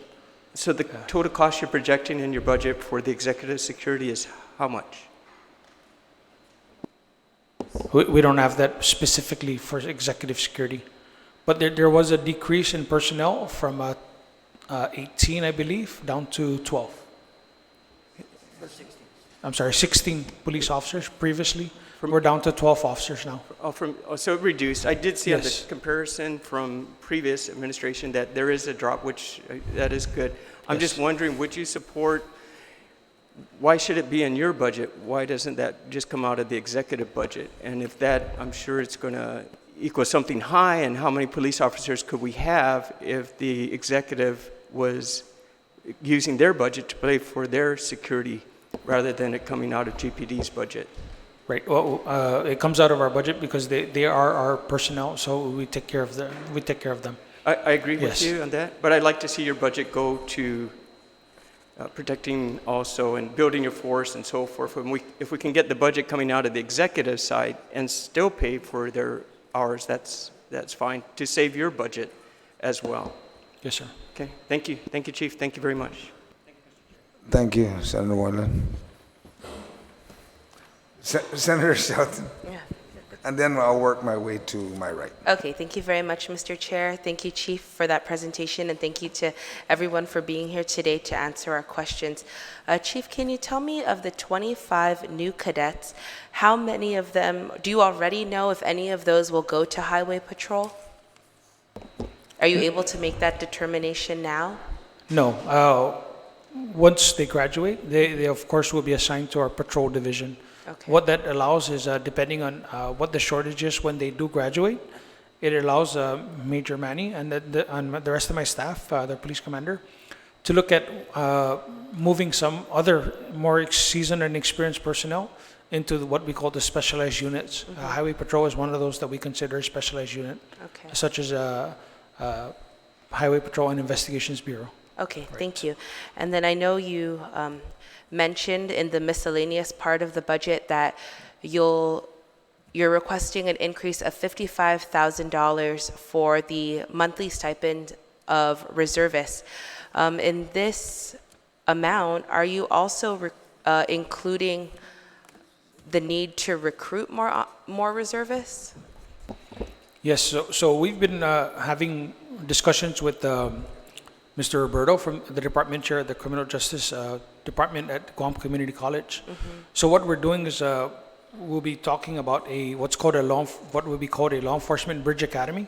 So the total cost you're projecting in your budget for the executive security is how much? We don't have that specifically for executive security, but there was a decrease in personnel from 18, I believe, down to 12. I'm sorry, 16 police officers previously. We're down to 12 officers now. So it reduced. I did see on the Yes. comparison from previous administration that there is a drop, which that is good. I'm just Yes. wondering, would you support, why should it be in your budget? Why doesn't that just come out of the executive budget? And if that, I'm sure it's going to equal something high, and how many police officers could we have if the executive was using their budget to pay for their security rather than it coming out of GPD's budget? Right. Well, it comes out of our budget because they are our personnel, so we take care of them. We take care of them. I agree with Yes. you on that, but I'd like to see your budget go to protecting also and building your force and so forth. If we can get the budget coming out of the executive side and still pay for their hours, that's fine, to save your budget as well. Yes, sir. Okay, thank you. Thank you, Chief. Thank you very much. Thank you, Senator Moylan. Senator Shelton, Yeah. and then I'll work my way to my right. Okay, thank you very much, Mr. Chair. Thank you, Chief, for that presentation, and thank you to everyone for being here today to answer our questions. Chief, can you tell me of the 25 new cadets, how many of them, do you already know if any of those will go to Highway Patrol? Are you able to make that determination now? No. Once they graduate, they of course will be assigned to our patrol division. Okay. What that allows is, depending on what the shortage is when they do graduate, it allows Major Manny and the rest of my staff, the police commander, to look at moving some other more seasoned and experienced personnel into what we call the specialized units. Highway Patrol is one of those that we consider a specialized unit, Okay. such as Highway Patrol and Investigations Bureau. Okay, thank you. And then I know you mentioned in the miscellaneous part of the budget that you're requesting an increase of $55,000 for the monthly stipend of reservists. In this amount, are you also including the need to recruit more reservists? Yes, so we've been having discussions with Mr. Roberto, from the department chair of the Criminal Justice Department at Guam Community College. So what we're doing is we'll be talking about what will be called a law enforcement bridge academy.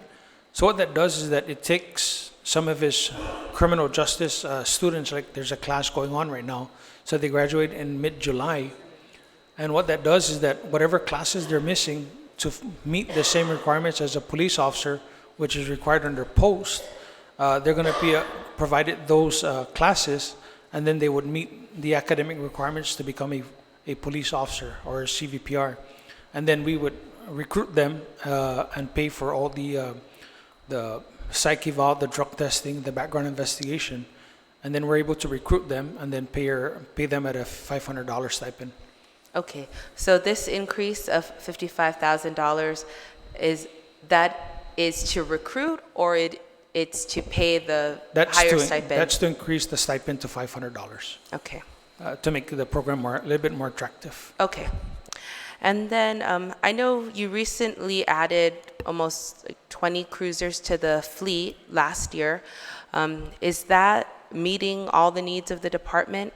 So what that does is that it takes some of his criminal justice students, like there's a class going on right now, so they graduate in mid-July. And what that does is that whatever classes they're missing to meet the same requirements as a police officer, which is required under post, they're going to be provided those classes, and then they would meet the academic requirements to become a police officer or a CVPR. And then we would recruit them and pay for all the psych eval, the drug testing, the background investigation. And then we're able to recruit them and then pay them at a $500 stipend. Okay, so this increase of $55,000 is to recruit, or it it's to pay the That's higher to, stipend? that's to increase the stipend to $500 Okay. to make the program a little bit more attractive. Okay. And then I know you recently added almost like 20 cruisers to the fleet last year. Is that meeting all the needs of the department?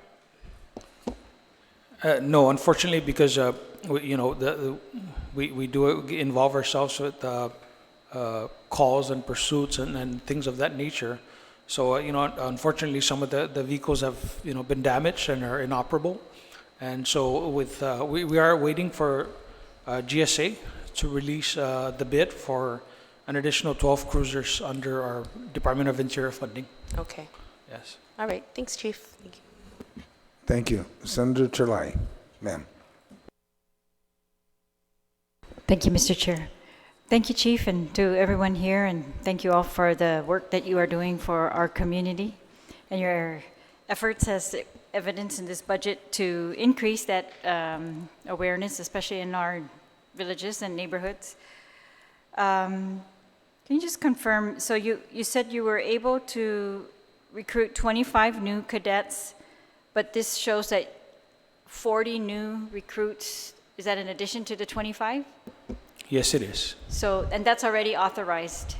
No, unfortunately, because we do involve ourselves with calls and pursuits and things of that nature. So unfortunately, some of the vehicles have been damaged and are inoperable, and so with we are waiting for GSA to release the bid for an additional 12 cruisers under our Department of Interior funding. Okay. Yes. All right. Thanks, Chief. Thank you. Thank you. Senator Chirlai, ma'am. Thank you, Mr. Chair. Thank you, Chief, and to everyone here, and thank you all for the work that you are doing for our community and your efforts as evidence in this budget to increase that awareness, especially in our villages and neighborhoods. Can you just confirm, so you said you were able to recruit 25 new cadets, but this shows that 40 new recruits, is that in addition to the 25? Yes, it is. So, and that's already authorized,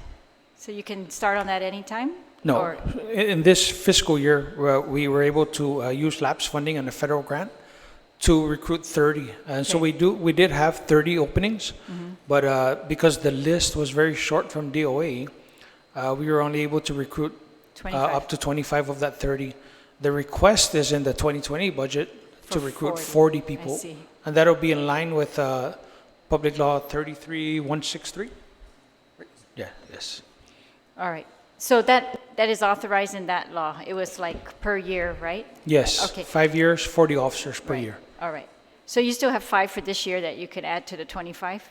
so you can start on that anytime? No, Or- in this fiscal year, we were able to use LAPS funding and a federal grant to recruit 30. And so Okay. we did have 30 openings, but because the list was very short from DOA, we were only able to recruit 25. up to 25 of that 30. The request is in the 2020 budget to For recruit 40. 40 people. I see. And that'll be in line with Public Law 33163. Yeah, yes. All right, so that is authorized in that law. It was like per year, right? Yes, Okay. 5 years, 40 officers per Right. year. All right. So you still have 5 for this year that you could add to the 25?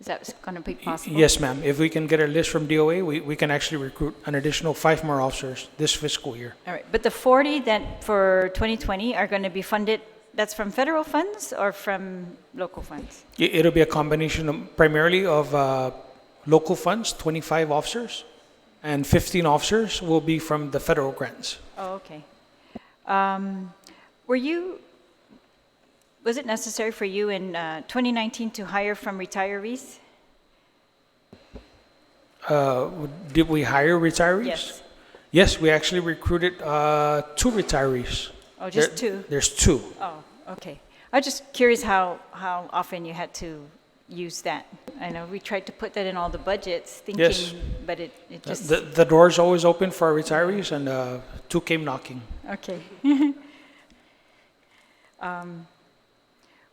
Is that going to be possible? Yes, ma'am. If we can get a list from DOA, we can actually recruit an additional 5 more officers this fiscal year. All right, but the 40 that for 2020 are going to be funded, that's from federal funds or from local funds? It'll be a combination primarily of local funds, 25 officers, and 15 officers will be from the federal grants. Oh, okay. Was it necessary for you in 2019 to hire from retirees? Did we hire retirees? Yes. Yes, we actually recruited 2 retirees. Oh, just 2? There's 2. Oh, okay. I was just curious how often you had to use that. I know we tried to put that in all the budgets, thinking, Yes. but it just, The door's always open for our retirees, and 2 came knocking. okay.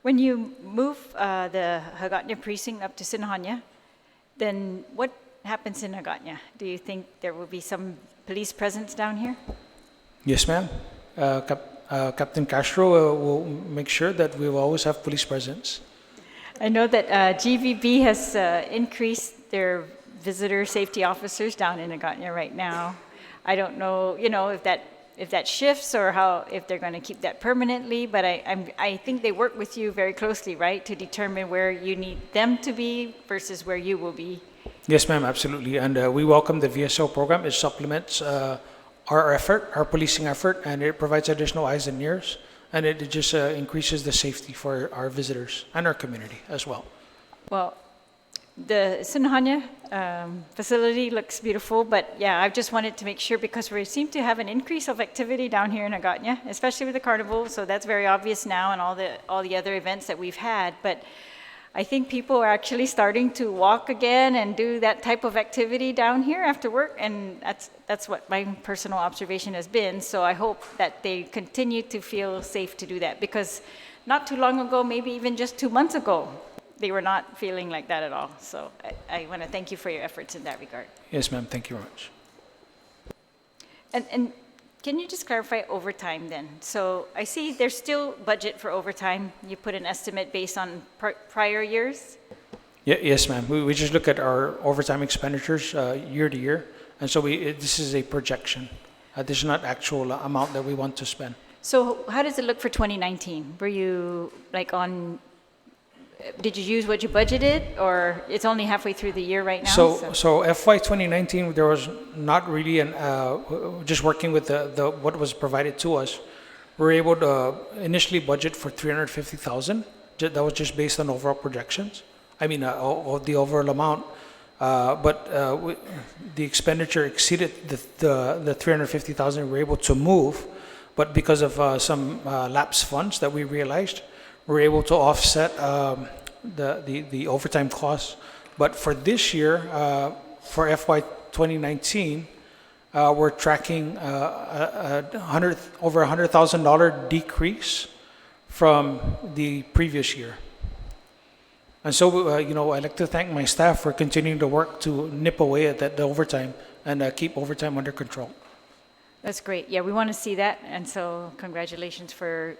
When you move the Hagatna precinct up to Sinhanya, then what happens in Hagatna? Do you think there will be some police presence down here? Yes, ma'am. Captain Castro will make sure that we will always have police presence. I know that GVB has increased their visitor safety officers down in Hagatna right now. I don't know, if that shifts or if they're going to keep that permanently, but I think they work with you very closely, right, to determine where you need them to be versus where you will be. Yes, ma'am, absolutely. And we welcome the VSO program. It supplements our effort, our policing effort, and it provides additional eyes and ears, and it just increases the safety for our visitors and our community as well. Well, the Sinhanya facility looks beautiful, but yeah, I just wanted to make sure because we seem to have an increase of activity down here in Hagatna, especially with the carnival, so that's very obvious now and all the other events that we've had, but I think people are actually starting to walk again and do that type of activity down here after work, and that's what my personal observation has been. So I hope that they continue to feel safe to do that, because not too long ago, maybe even just 2 months ago, they were not feeling like that at all. So I want to thank you for your efforts in that regard. Yes, ma'am. Thank you very much. And can you just clarify overtime then? So I see there's still budget for overtime. You put an estimate based on prior years? Yes, ma'am. We just look at our overtime expenditures year to year, and so this is a projection. This is not actual amount that we want to spend. So how does it look for 2019? Were you like on did you use what you budgeted, or it's only halfway through the year right now? So FY 2019, there was not really just working with the what was provided to us. We were able to initially budget for 350,000. That was just based on overall projections. I mean, of the overall amount. The expenditure exceeded the 350,000 we were able to move, but because of some lapse funds that we realized, we were able to offset the overtime costs. But for this year, for FY 2019, we're tracking over $100,000 decrease from the previous year. And so, I'd like to thank my staff for continuing to work to nip away at the overtime and keep overtime under control. That's great. Yeah, we want to see that, and so congratulations for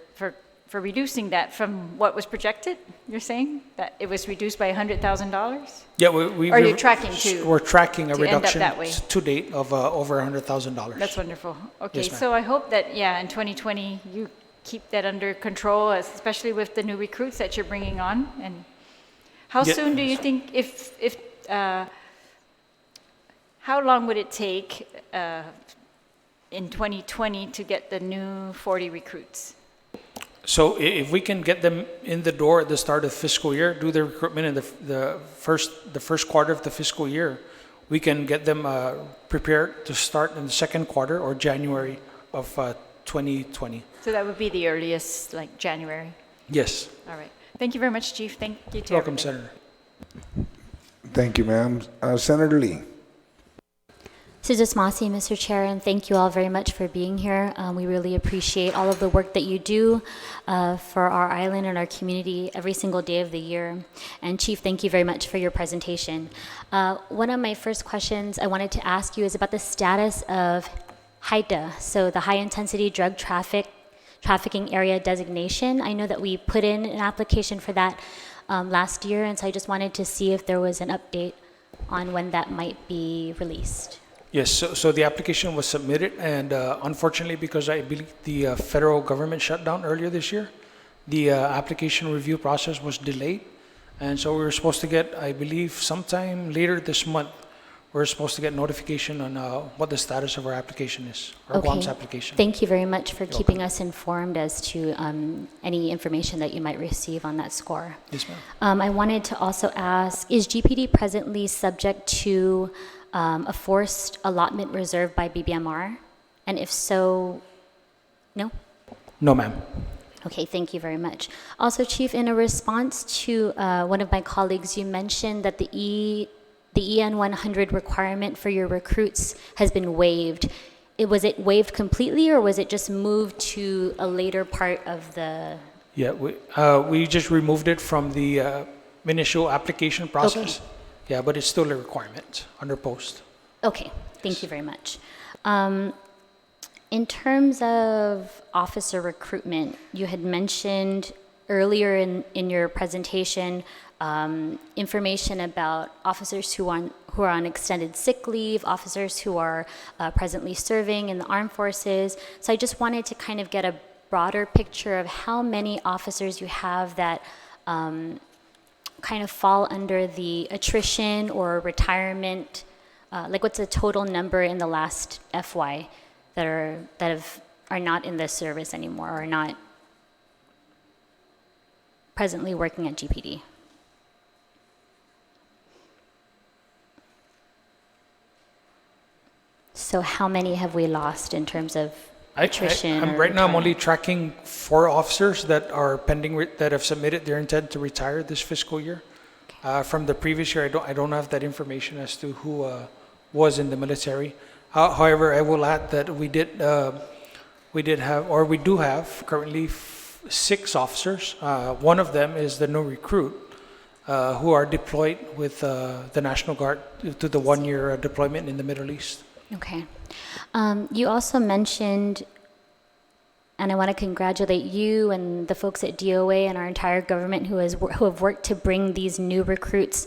reducing that from what was projected. You're saying that it was reduced by $100,000? Yeah, Are you tracking we're tracking a to end up reduction that way? to date of over $100,000. That's wonderful. Okay, Yes, ma'am. so I hope that, in 2020, you keep that under control, especially with the new recruits that you're bringing on. And how Yeah. soon do you think, how long would it take in 2020 to get the new 40 recruits? So if we can get them in the door at the start of the fiscal year, do the recruitment in the first quarter of the fiscal year, we can get them prepared to start in the second quarter or January of 2020. So that would be the earliest, like January. Yes. All right. Thank you very much, Chief. Thank you to Welcome, everybody. Senator. Thank you, ma'am. Senator Lee. Mrs. Masi, Mr. Chair, and thank you all very much for being here. We really appreciate all of the work that you do for our island and our community every single day of the year. And Chief, thank you very much for your presentation. One of my first questions I wanted to ask you is about the status of HIDA, so the High Intensity Drug Trafficking Area Designation. I know that we put in an application for that last year, and so I just wanted to see if there was an update on when that might be released. Yes, so the application was submitted, and unfortunately, because I believe the federal government shut down earlier this year, the application review process was delayed. And so we were supposed to get, I believe, sometime later this month, we're supposed to get notification on what the status of our application is, our Guam's application. Thank you very much for keeping us informed as to any information that you might receive on that score. Yes, ma'am. I wanted to also ask, is GPD presently subject to a forced allotment reserved by BBMR? And if so, no? No, ma'am. Okay, thank you very much. Also, Chief, in a response to one of my colleagues, you mentioned that the EN 100 requirement for your recruits has been waived. Was it waived completely, or was it just moved to a later part of the... Yeah, we just removed it from the initial application process. Okay. Yeah, but it's still a requirement under post. Okay, thank you very much. In terms of officer recruitment, you had mentioned earlier in your presentation information about officers who are on extended sick leave, officers who are presently serving in the armed forces. So I just wanted to kind of get a broader picture of how many officers you have that kind of fall under the attrition or retirement, like what's the total number in the last FY that are not in the service anymore, or not presently working at GPD? So how many have we lost in terms of attrition? Right now, I'm only tracking 4 officers that are pending, that have submitted their intent to retire this fiscal year. From the previous year, I don't have that information as to who was in the military. However, I will add that we do have currently 6 officers. One of them is the new recruit who are deployed with the National Guard to the 1-year deployment in the Middle East. Okay. You also mentioned, and I want to congratulate you and the folks at DOA and our entire government who have worked to bring these new recruits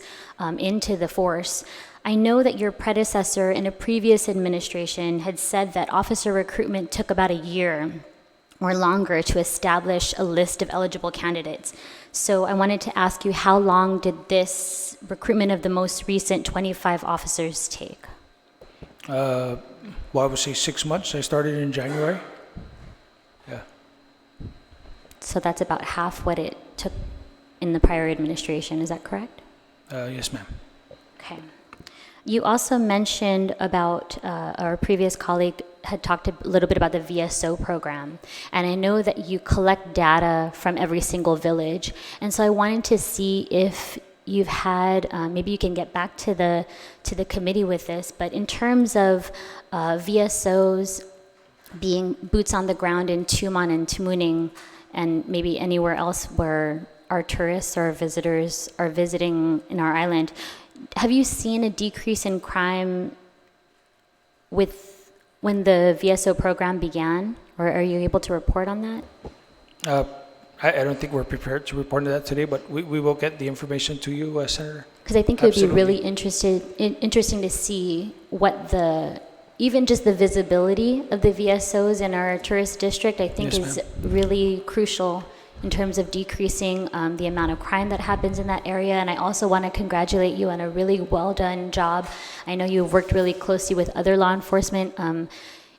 into the force. I know that your predecessor in a previous administration had said that officer recruitment took about a year. or longer to establish a list of eligible candidates. So I wanted to ask you, how long did this recruitment of the most recent 25 officers take? Well, I would say 6 months. I started in January. Yeah. So that's about half what it took in the prior administration, is that correct? Yes, ma'am. Okay. You also mentioned about, our previous colleague had talked a little bit about the VSO program, and I know that you collect data from every single village, and so I wanted to see if you've had, maybe you can get back to the committee with this, but in terms of VSOs being boots on the ground in Tumon and Tumuning, and maybe anywhere else where our tourists or visitors are visiting in our island, have you seen a decrease in crime when the VSO program began, or are you able to report on that? I don't think we're prepared to report on that today, but we will get the information to you, Senator. Because I think it would be Absolutely. really interesting to see what even just the visibility of the VSOs in our tourist district, I think Yes, is really crucial in terms of decreasing the amount of crime that happens in that area. And I also want to congratulate you on a really well done job. I know you've worked really closely with other law enforcement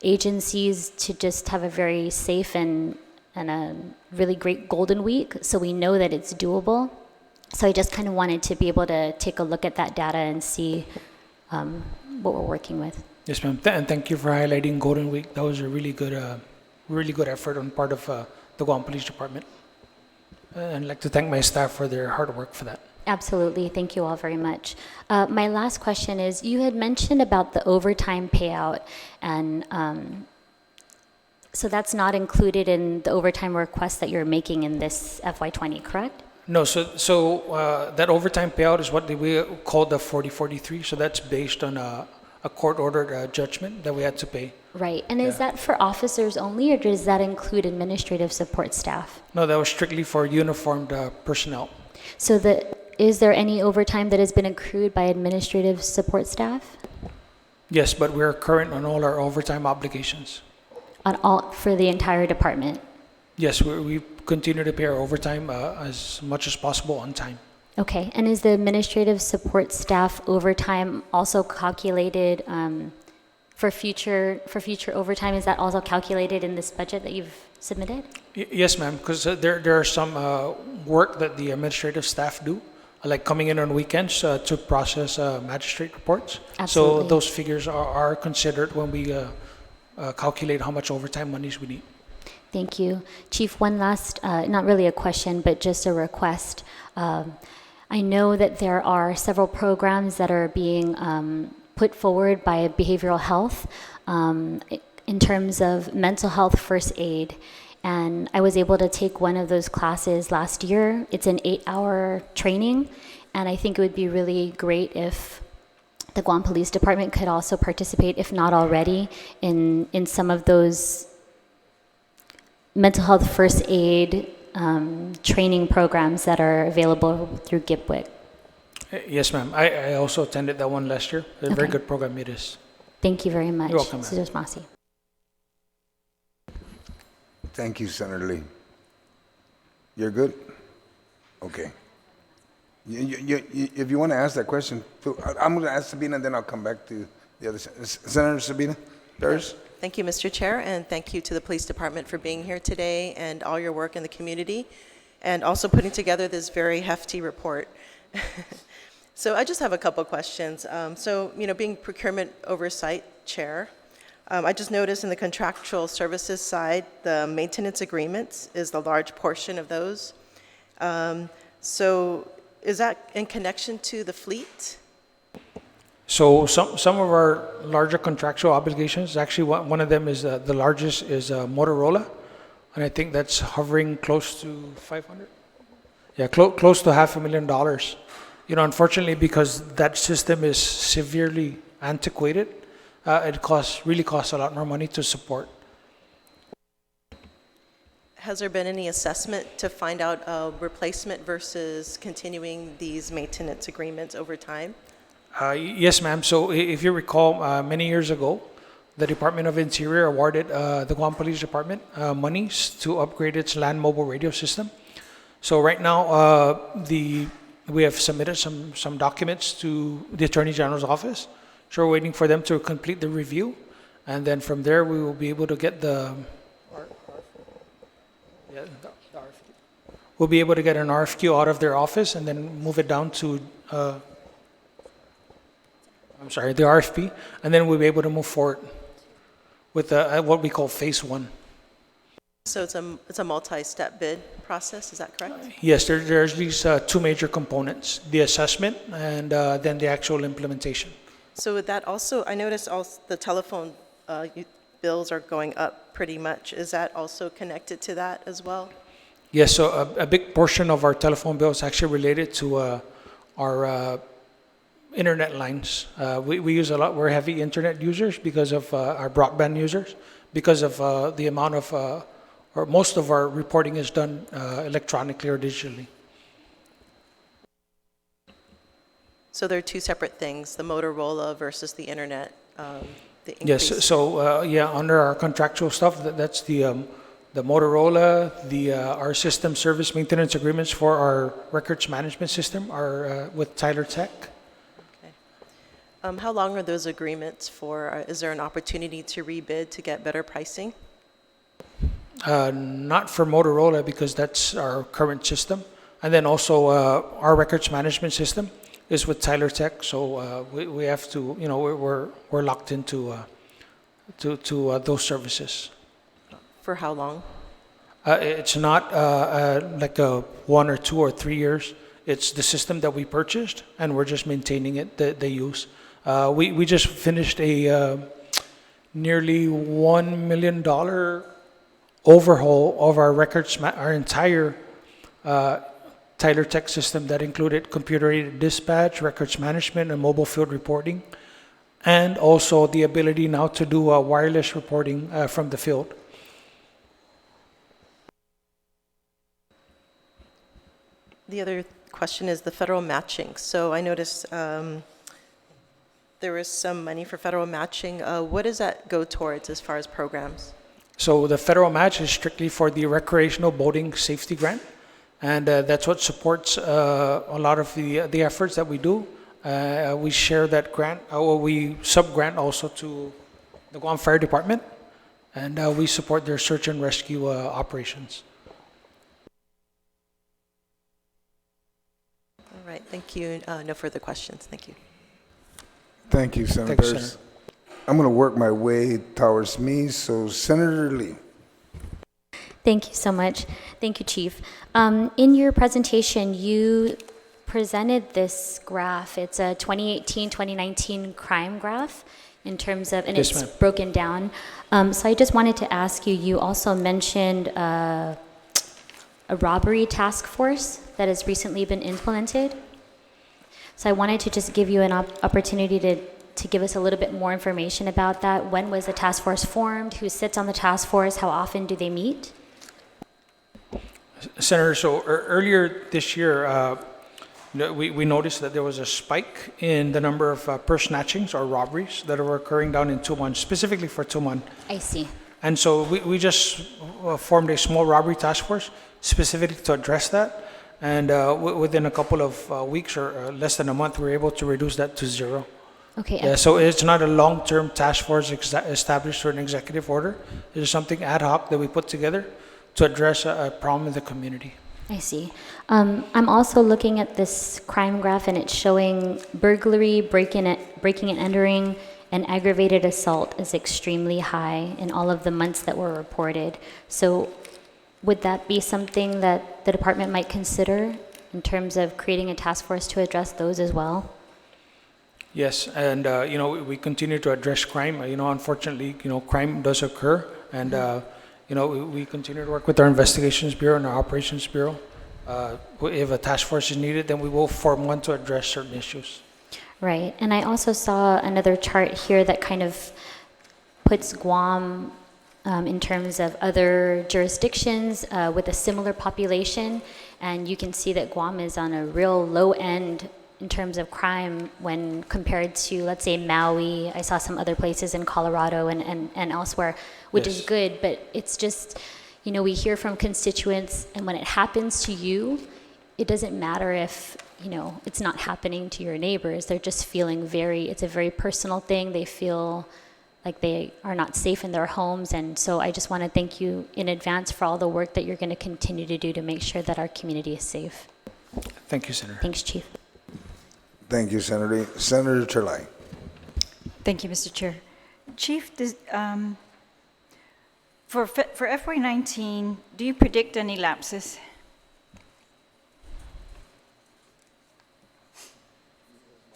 agencies to just have a very safe and a really great Golden Week. So we know that it's doable. So I just kind of wanted to be able to take a look at that data and see what we're working with. Yes, ma'am. And thank you for highlighting Golden Week. That was a really good effort on part of the Guam Police Department. And I'd like to thank my staff for their hard work for that. Absolutely. Thank you all very much. My last question is, you had mentioned about the overtime payout, and so that's not included in the overtime request that you're making in this FY20, correct? No, so that overtime payout is what we call the 4043. So that's based on a court-ordered judgment that we had to pay. Right. And is that for officers only, or does that include administrative support staff? No, that was strictly for uniformed personnel. So is there any overtime that has been accrued by administrative support staff? Yes, but we're current on all our overtime obligations. For the entire department? Yes, we continue to pay our overtime as much as possible on time. Okay. And is the administrative support staff overtime also calculated for future overtime? Is that also calculated in this budget that you've submitted? Yes, ma'am, because there are some work that the administrative staff do, like coming in on weekends to process magistrate reports. Absolutely. So those figures are considered when we calculate how much overtime monies we need. Thank you. Chief, one last, not really a question, but just a request. I know that there are several programs that are being put forward by behavioral health in terms of mental health first aid. And I was able to take one of those classes last year. It's an 8-hour training. And I think it would be really great if the Guam Police Department could also participate, if not already, in some of those mental health first aid training programs that are available through GIPWIC. Yes, ma'am. I also attended that one last year. A very Okay. good program it is. Thank you very much. You're welcome, ma'am. Mr. Masi. Thank you, Senator Lee. You're good? Okay. If you want to ask that question, I'm going to ask Sabina, and then I'll come back to the other. Senator Sabina Paris? Thank you, Mr. Chair, and thank you to the Police Department for being here today and all your work in the community, and also putting together this very hefty report. So I just have a couple questions. Being Procurement Oversight Chair, I just noticed in the contractual services side, the maintenance agreements is the large portion of those. So is that in connection to the fleet? So some of our larger contractual obligations, actually one of them is the largest is Motorola, and I think that's hovering close to 500. Yeah, close to $500,000. Unfortunately, because that system is severely antiquated, it really costs a lot more money to support. Has there been any assessment to find out a replacement versus continuing these maintenance agreements over time? Yes, ma'am. So if you recall, many years ago, the Department of Interior awarded the Guam Police Department monies to upgrade its land mobile radio system. So right now, we have submitted some documents to the Attorney General's office. So we're waiting for them to complete the review, and then from there we will be able to get the RFQ. We'll be able to get an RFQ out of their office and then move it down to the RFP, and then we'll be able to move forward with what we call phase 1. So it's a multi-step bid process, is that correct? Yes, there's these 2 major components: the assessment and then the actual implementation. So with that also, I noticed also the telephone bills are going up pretty much. Is that also connected to that as well? Yes, so a big portion of our telephone bill is actually related to our internet lines. We use a lot, we're heavy internet users because of our broadband users, because of the amount of, or most of our reporting is done electronically or digitally. So there are 2 separate things, the Motorola versus the internet, the increase. Yes, so yeah, under our contractual stuff, that's the Motorola, our system service maintenance agreements for our records management system are with Tyler Tech. How long are those agreements for? Is there an opportunity to rebid to get better pricing? Not for Motorola because that's our current system. And then also our records management system is with Tyler Tech. So we have to, you know, we're locked into to those services. For how long? It's not like a 1 or 2 or 3 years. It's the system that we purchased, and we're just maintaining it, the use. We just finished a nearly $1 million overhaul of our records, our entire Tyler Tech system that included computer-aided dispatch, records management, and mobile field reporting, and also the ability now to do wireless reporting from the field. The other question is the federal matching. So I noticed there was some money for federal matching. What does that go towards as far as programs? So the federal match is strictly for the recreational boating safety grant, and that's what supports a lot of the efforts that we do. We share that grant, or we sub-grant also to the Guam Fire Department, and we support their search and rescue operations. All right, thank you. No further questions. Thank you. Thank you, Senators. Senator. I'm going to work my way towards me, so Senator Lee. Thank you so much. Thank you, Chief. In your presentation, you presented this graph. It's a 2018-2019 crime graph in terms of, and Yes, it's ma'am. broken down. So I just wanted to ask you, you also mentioned a robbery task force that has recently been implemented. So I wanted to just give you an opportunity to give us a little bit more information about that. When was the task force formed? Who sits on the task force? How often do they meet? Senator, so earlier this year, we noticed that there was a spike in the number of purse snatchings or robberies that were occurring down in Tumon, specifically for Tumon. I see. And so we just formed a small robbery task force specifically to address that. And within a couple of weeks or less than a month, we were able to reduce that to 0. Okay. Yeah, so it's not a long-term task force established through an executive order. It's something ad hoc that we put together to address a problem in the community. I see. I'm also looking at this crime graph, and it's showing burglary, breaking and entering, and aggravated assault is extremely high in all of the months that were reported. So would that be something that the department might consider in terms of creating a task force to address those as well? Yes, and we continue to address crime. Unfortunately, crime does occur, and we continue to work with our investigations bureau and our operations bureau. If a task force is needed, then we will form one to address certain issues. Right, and I also saw another chart here that kind of puts Guam in terms of other jurisdictions with a similar population, and you can see that Guam is on a real low end in terms of crime when compared to, let's say, Maui. I saw some other places in Colorado and elsewhere, which is Yes. good, but it's just, we hear from constituents, and when it happens to you, it doesn't matter if, it's not happening to your neighbors. They're just feeling it's a very personal thing. They feel like they are not safe in their homes. And so I just want to thank you in advance for all the work that you're going to continue to do to make sure that our community is safe. Thank you, Senator. Thanks, Chief. Thank you, Senator. Senator Terlai. Thank you, Mr. Chair. Chief, for FY19, do you predict any lapses?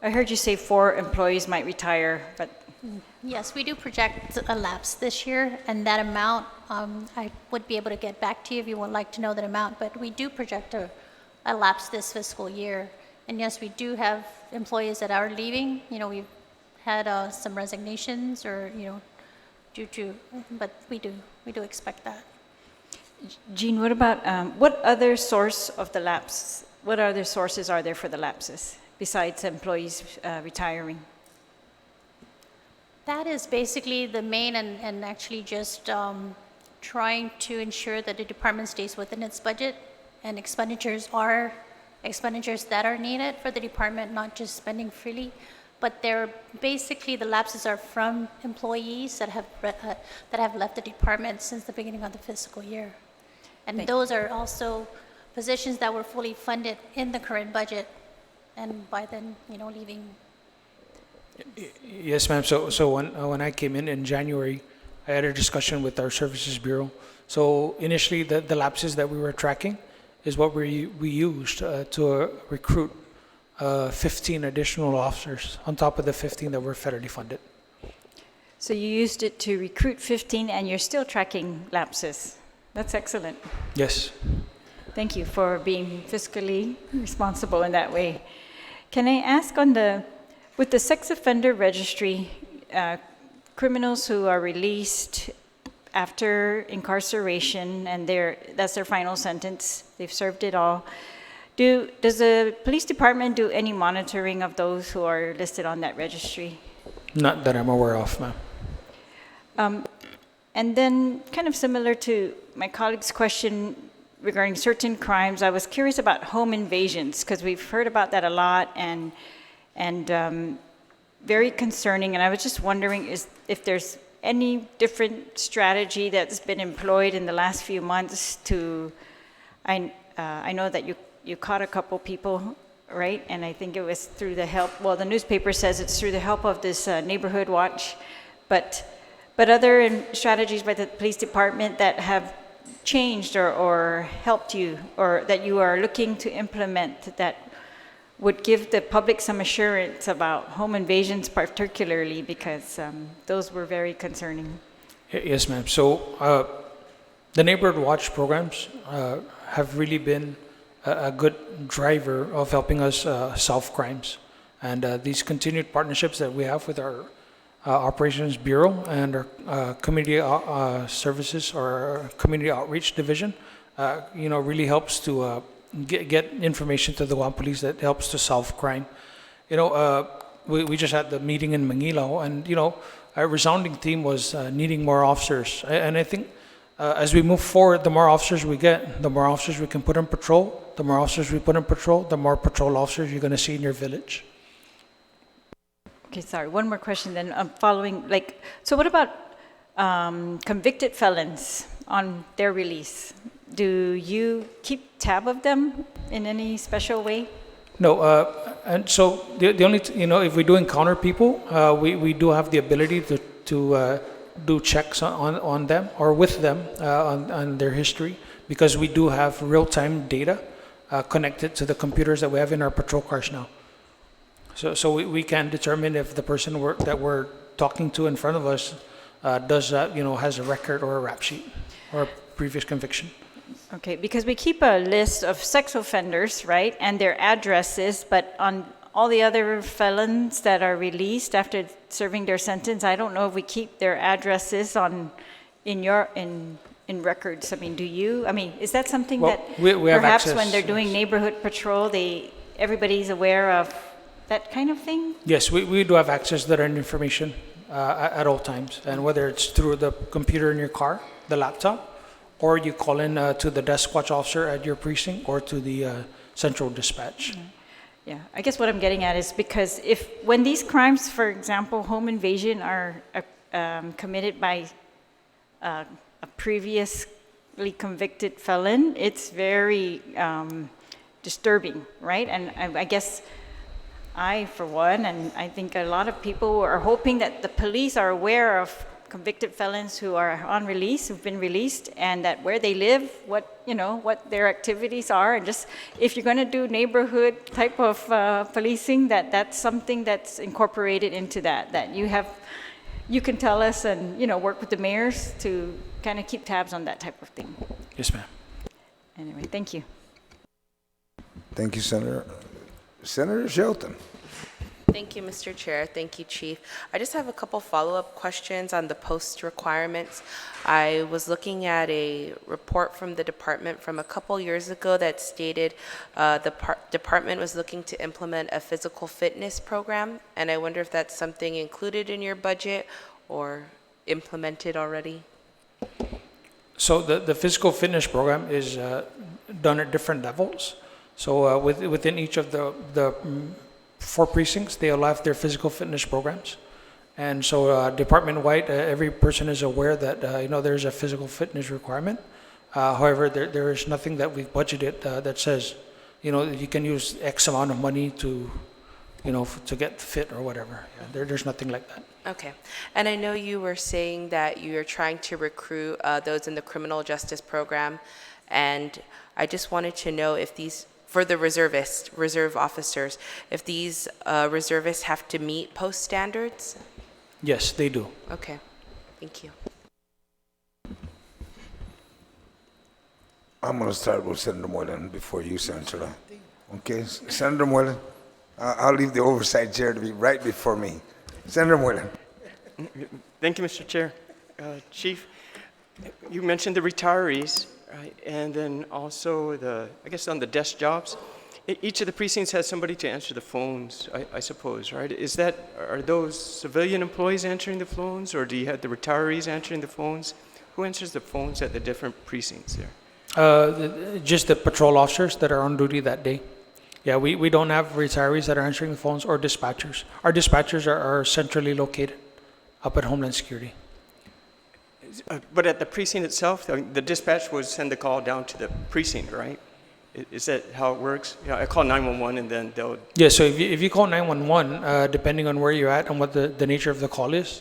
I heard you say 4 employees might retire, but Yes, we do project a lapse this year, and that amount, I would be able to get back to you if you would like to know that amount, but we do project a lapse this fiscal year. And yes, we do have employees that are leaving. We've had some resignations or, due to, but we do expect that. Jean, what about, what other source of the lapse, what other sources are there for the lapses besides employees retiring? That is basically the main and actually just trying to ensure that the department stays within its budget and expenditures are expenditures that are needed for the department, not just spending freely. But they're basically, the lapses are from employees that have left the department since the beginning of the fiscal year. And those are also positions that were fully funded in the current budget and by then, leaving. Yes, ma'am. So when I came in January, I had a discussion with our Services Bureau. So initially, the lapses that we were tracking is what we used to recruit 15 additional officers on top of the 15 that were federally funded. So you used it to recruit 15 and you're still tracking lapses. That's excellent. Yes. Thank you for being fiscally responsible in that way. Can I ask with the sex offender registry, criminals who are released after incarceration and that's their final sentence, they've served it all, does the police department do any monitoring of those who are listed on that registry? Not that I'm aware of, ma'am. And then kind of similar to my colleague's question regarding certain crimes, I was curious about home invasions because we've heard about that a lot and very concerning. And I was just wondering if there's any different strategy that's been employed in the last few months to, I know that you caught a couple people, right? And I think it was through the help, well, the newspaper says it's through the help of this neighborhood watch, but other strategies by the police department that have changed or helped you or that you are looking to implement that would give the public some assurance about home invasions particularly because those were very concerning. Yes, ma'am. So the neighborhood watch programs have really been a good driver of helping us solve crimes. And these continued partnerships that we have with our Operations Bureau and our Community Services or Community Outreach Division, really helps to get information to the Guam Police that helps to solve crime. We just had the meeting in Manila, and our resounding theme was needing more officers. And I think as we move forward, the more officers we get, the more officers we can put on patrol. The more officers we put on patrol, the more patrol officers you're going to see in your village. Okay, sorry, one more question then. Following, so what about convicted felons on their release? Do you keep tab of them in any special way? No, and so the only, if we do encounter people, we do have the ability to do checks on them or with them on their history because we do have real-time data connected to the computers that we have in our patrol cars now. So we can determine if the person that we're talking to in front of us has a record or a rap sheet or a previous conviction. Okay, because we keep a list of sex offenders, right, and their addresses, but on all the other felons that are released after serving their sentence, I don't know if we keep their addresses in records. I mean, do you? I mean, is that something that we have perhaps access, when they're doing neighborhood patrol, everybody's aware of that kind of thing? Yes, we do have access to that information at all times, and whether it's through the computer in your car, the laptop, or you call in to the desk watch officer at your precinct or to the central dispatch. Yeah, I guess what I'm getting at is because when these crimes, for example, home invasion, are committed by a previously convicted felon, it's very disturbing, right? And I guess I, for one, and I think a lot of people are hoping that the police are aware of convicted felons who are on release, who've been released, and that where they live, what their activities are, and just if you're going to do neighborhood type of policing, that's something that's incorporated into that you can tell us and work with the mayors to kind of keep tabs on that type of thing. Yes, ma'am. Anyway, thank you. Thank you, Senator. Senator Shelton. Thank you, Mr. Chair. Thank you, Chief. I just have a couple follow-up questions on the post requirements. I was looking at a report from the department from a couple years ago that stated the department was looking to implement a physical fitness program, and I wonder if that's something included in your budget or implemented already? So the physical fitness program is done at different levels. So within each of the 4 precincts, they all have their physical fitness programs. And so department-wide, every person is aware that there's a physical fitness requirement. However, there is nothing that we've budgeted that says, you can use X amount of money to get fit or whatever. Yeah, there's nothing like that. Okay. And I know you were saying that you're trying to recruit those in the criminal justice program, and I just wanted to know if these, for the reserve officers, if these reservists have to meet post standards? Yes, they do. Okay. Thank you. I'm going to start with Senator Moylan before you, Senator. Okay, Senator Moylan, I'll leave the oversight chair to be right before me. Senator Moylan. Thank you, Mr. Chair. Chief, you mentioned the retirees, right? And then also I guess on the desk jobs. Each of the precincts has somebody to answer the phones, I suppose, right? Are those civilian employees answering the phones, or do you have the retirees answering the phones? Who answers the phones at the different precincts there? Just the patrol officers that are on duty that day. Yeah, we don't have retirees that are answering the phones or dispatchers. Our dispatchers are centrally located up at Homeland Security. But at the precinct itself, the dispatch would send the call down to the precinct, right? Is that how it works? Yeah, I call 911 and then they'll... Yeah, so if you call 911, depending on where you're at and what the nature of the call is,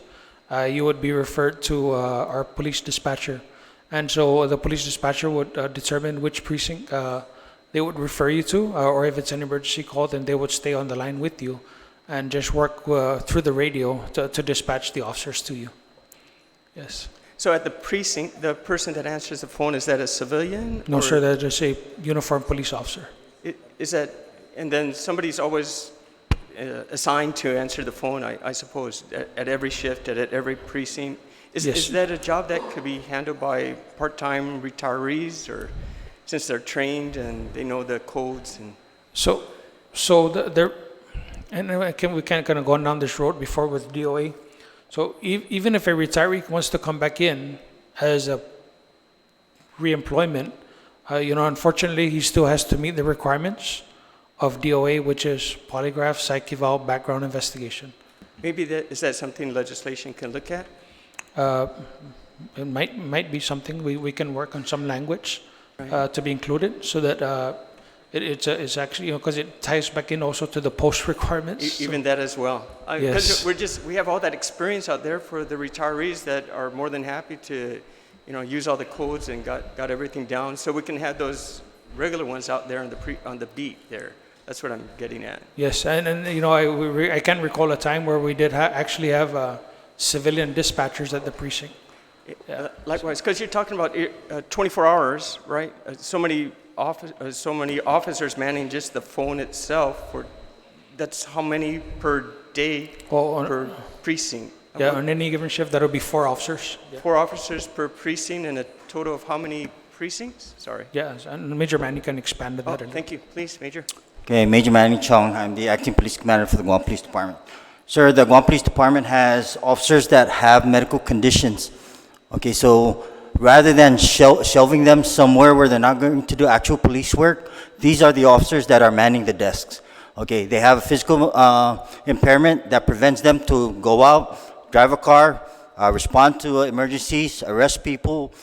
you would be referred to our police dispatcher. And so the police dispatcher would determine which precinct they would refer you to, or if it's an emergency call, then they would stay on the line with you and just work through the radio to dispatch the officers to you. Yes. So at the precinct, the person that answers the phone, is that a civilian? No, sir, that's just a uniformed police officer. Is that, and then somebody's always assigned to answer the phone, I suppose, at every shift, at every precinct? Yes. Is that a job that could be handled by part-time retirees, or since they're trained and they know the codes? And we can't kind of go down this road before with DOA. So even if a retiree wants to come back in as a reemployment, unfortunately, he still has to meet the requirements of DOA, which is polygraph, psych eval, background investigation. Maybe is that something legislation can look at? It might be something we can work on some language to be included, so that it's actually, because it ties back in also to the post requirements. Even that as well. Yes. Because we have all that experience out there for the retirees that are more than happy to, use all the codes and got everything down, so we can have those regular ones out there on the beat there. That's what I'm getting at. Yes, and I can't recall a time where we did actually have civilian dispatchers at the precinct. Yeah. Likewise, because you're talking about 24 hours, right? So many officers manning just the phone itself. That's how many per day per precinct? Yeah, on any given shift, that'll be 4 officers. Yeah. 4 officers per precinct, and a total of how many precincts? Sorry. Yes, and Major Manny can expand on that. Thank you. Please, Major. Okay, Major Manny Chong. I'm the acting police commander for the Guam Police Department. Sir, the Guam Police Department has officers that have medical conditions. Okay, so rather than shelving them somewhere where they're not going to do actual police work, these are the officers that are manning the desks. Okay, they have a physical impairment that prevents them to go out, drive a car, respond to emergencies, arrest people,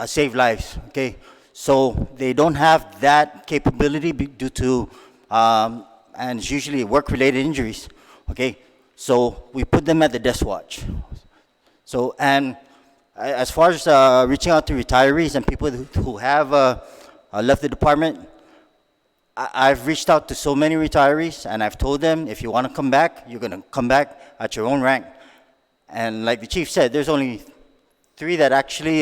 save lives. Okay, so they don't have that capability due to, and it's usually work-related injuries. Okay, so we put them at the desk watch. So, and as far as reaching out to retirees and people who have left the department, I've reached out to so many retirees, and I've told them, if you want to come back, you're going to come back at your own rank. And like the chief said, there's only 3 that actually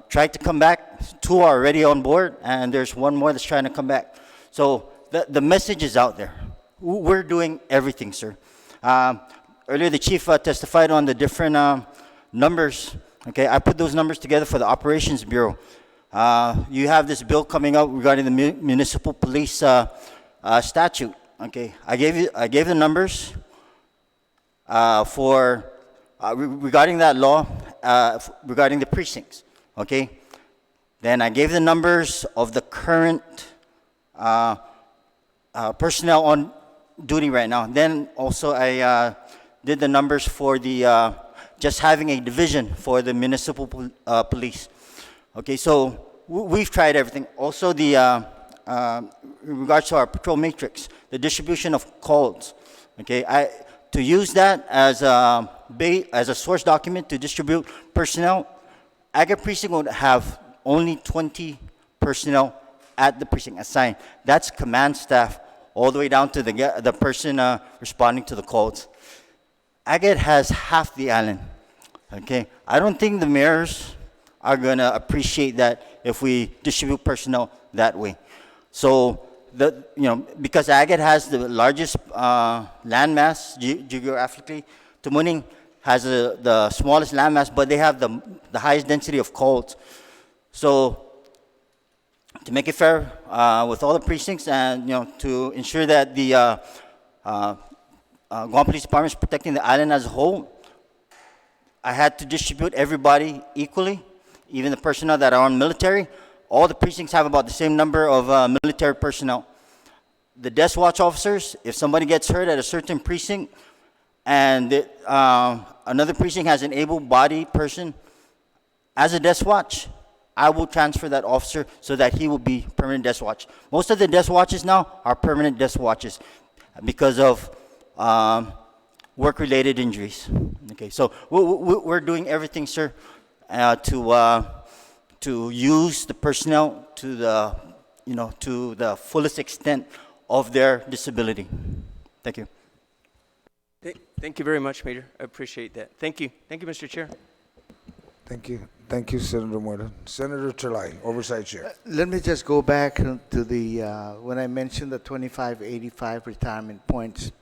tried to come back. 2 are already on board, and there's 1 more that's trying to come back. So the message is out there. We're doing everything, sir. Earlier, the chief testified on the different numbers. Okay, I put those numbers together for the Operations Bureau. You have this bill coming up regarding the municipal police statute. Okay, I gave the numbers for regarding that law regarding the precincts. Okay, then I gave the numbers of the current personnel on duty right now. Then also I did the numbers for the just having a division for the municipal police. Okay, so we've tried everything. Also, the in regards to our patrol matrix, the distribution of calls. Okay, to use that as a source document to distribute personnel, Agate Precinct would have only 20 personnel at the precinct assigned. That's command staff all the way down to the person responding to the calls. Agate has half the island. Okay, I don't think the mayors are going to appreciate that if we distribute personnel that way. So, because Agate has the largest landmass geographically, Tumuning has the smallest landmass, but they have the highest density of calls. So, to make it fair with all the precincts and, to ensure that the Guam Police Department is protecting the island as a whole, I had to distribute everybody equally, even the personnel that are on military. All the precincts have about the same number of military personnel. The desk watch officers, if somebody gets hurt at a certain precinct and another precinct has an able-bodied person as a desk watch, I will transfer that officer so that he will be permanent desk watch. Most of the desk watches now are permanent desk watches because of work-related injuries. Okay, so we're doing everything, sir, to use the personnel to the fullest extent of their disability. Thank you. Thank you very much, Major. I appreciate that. Thank you. Thank you, Mr. Chair. Thank you. Thank you, Senator Muerta. Senator Terlai, Oversight Chair. Let me just go back to the, when I mentioned the 2585 retirement points.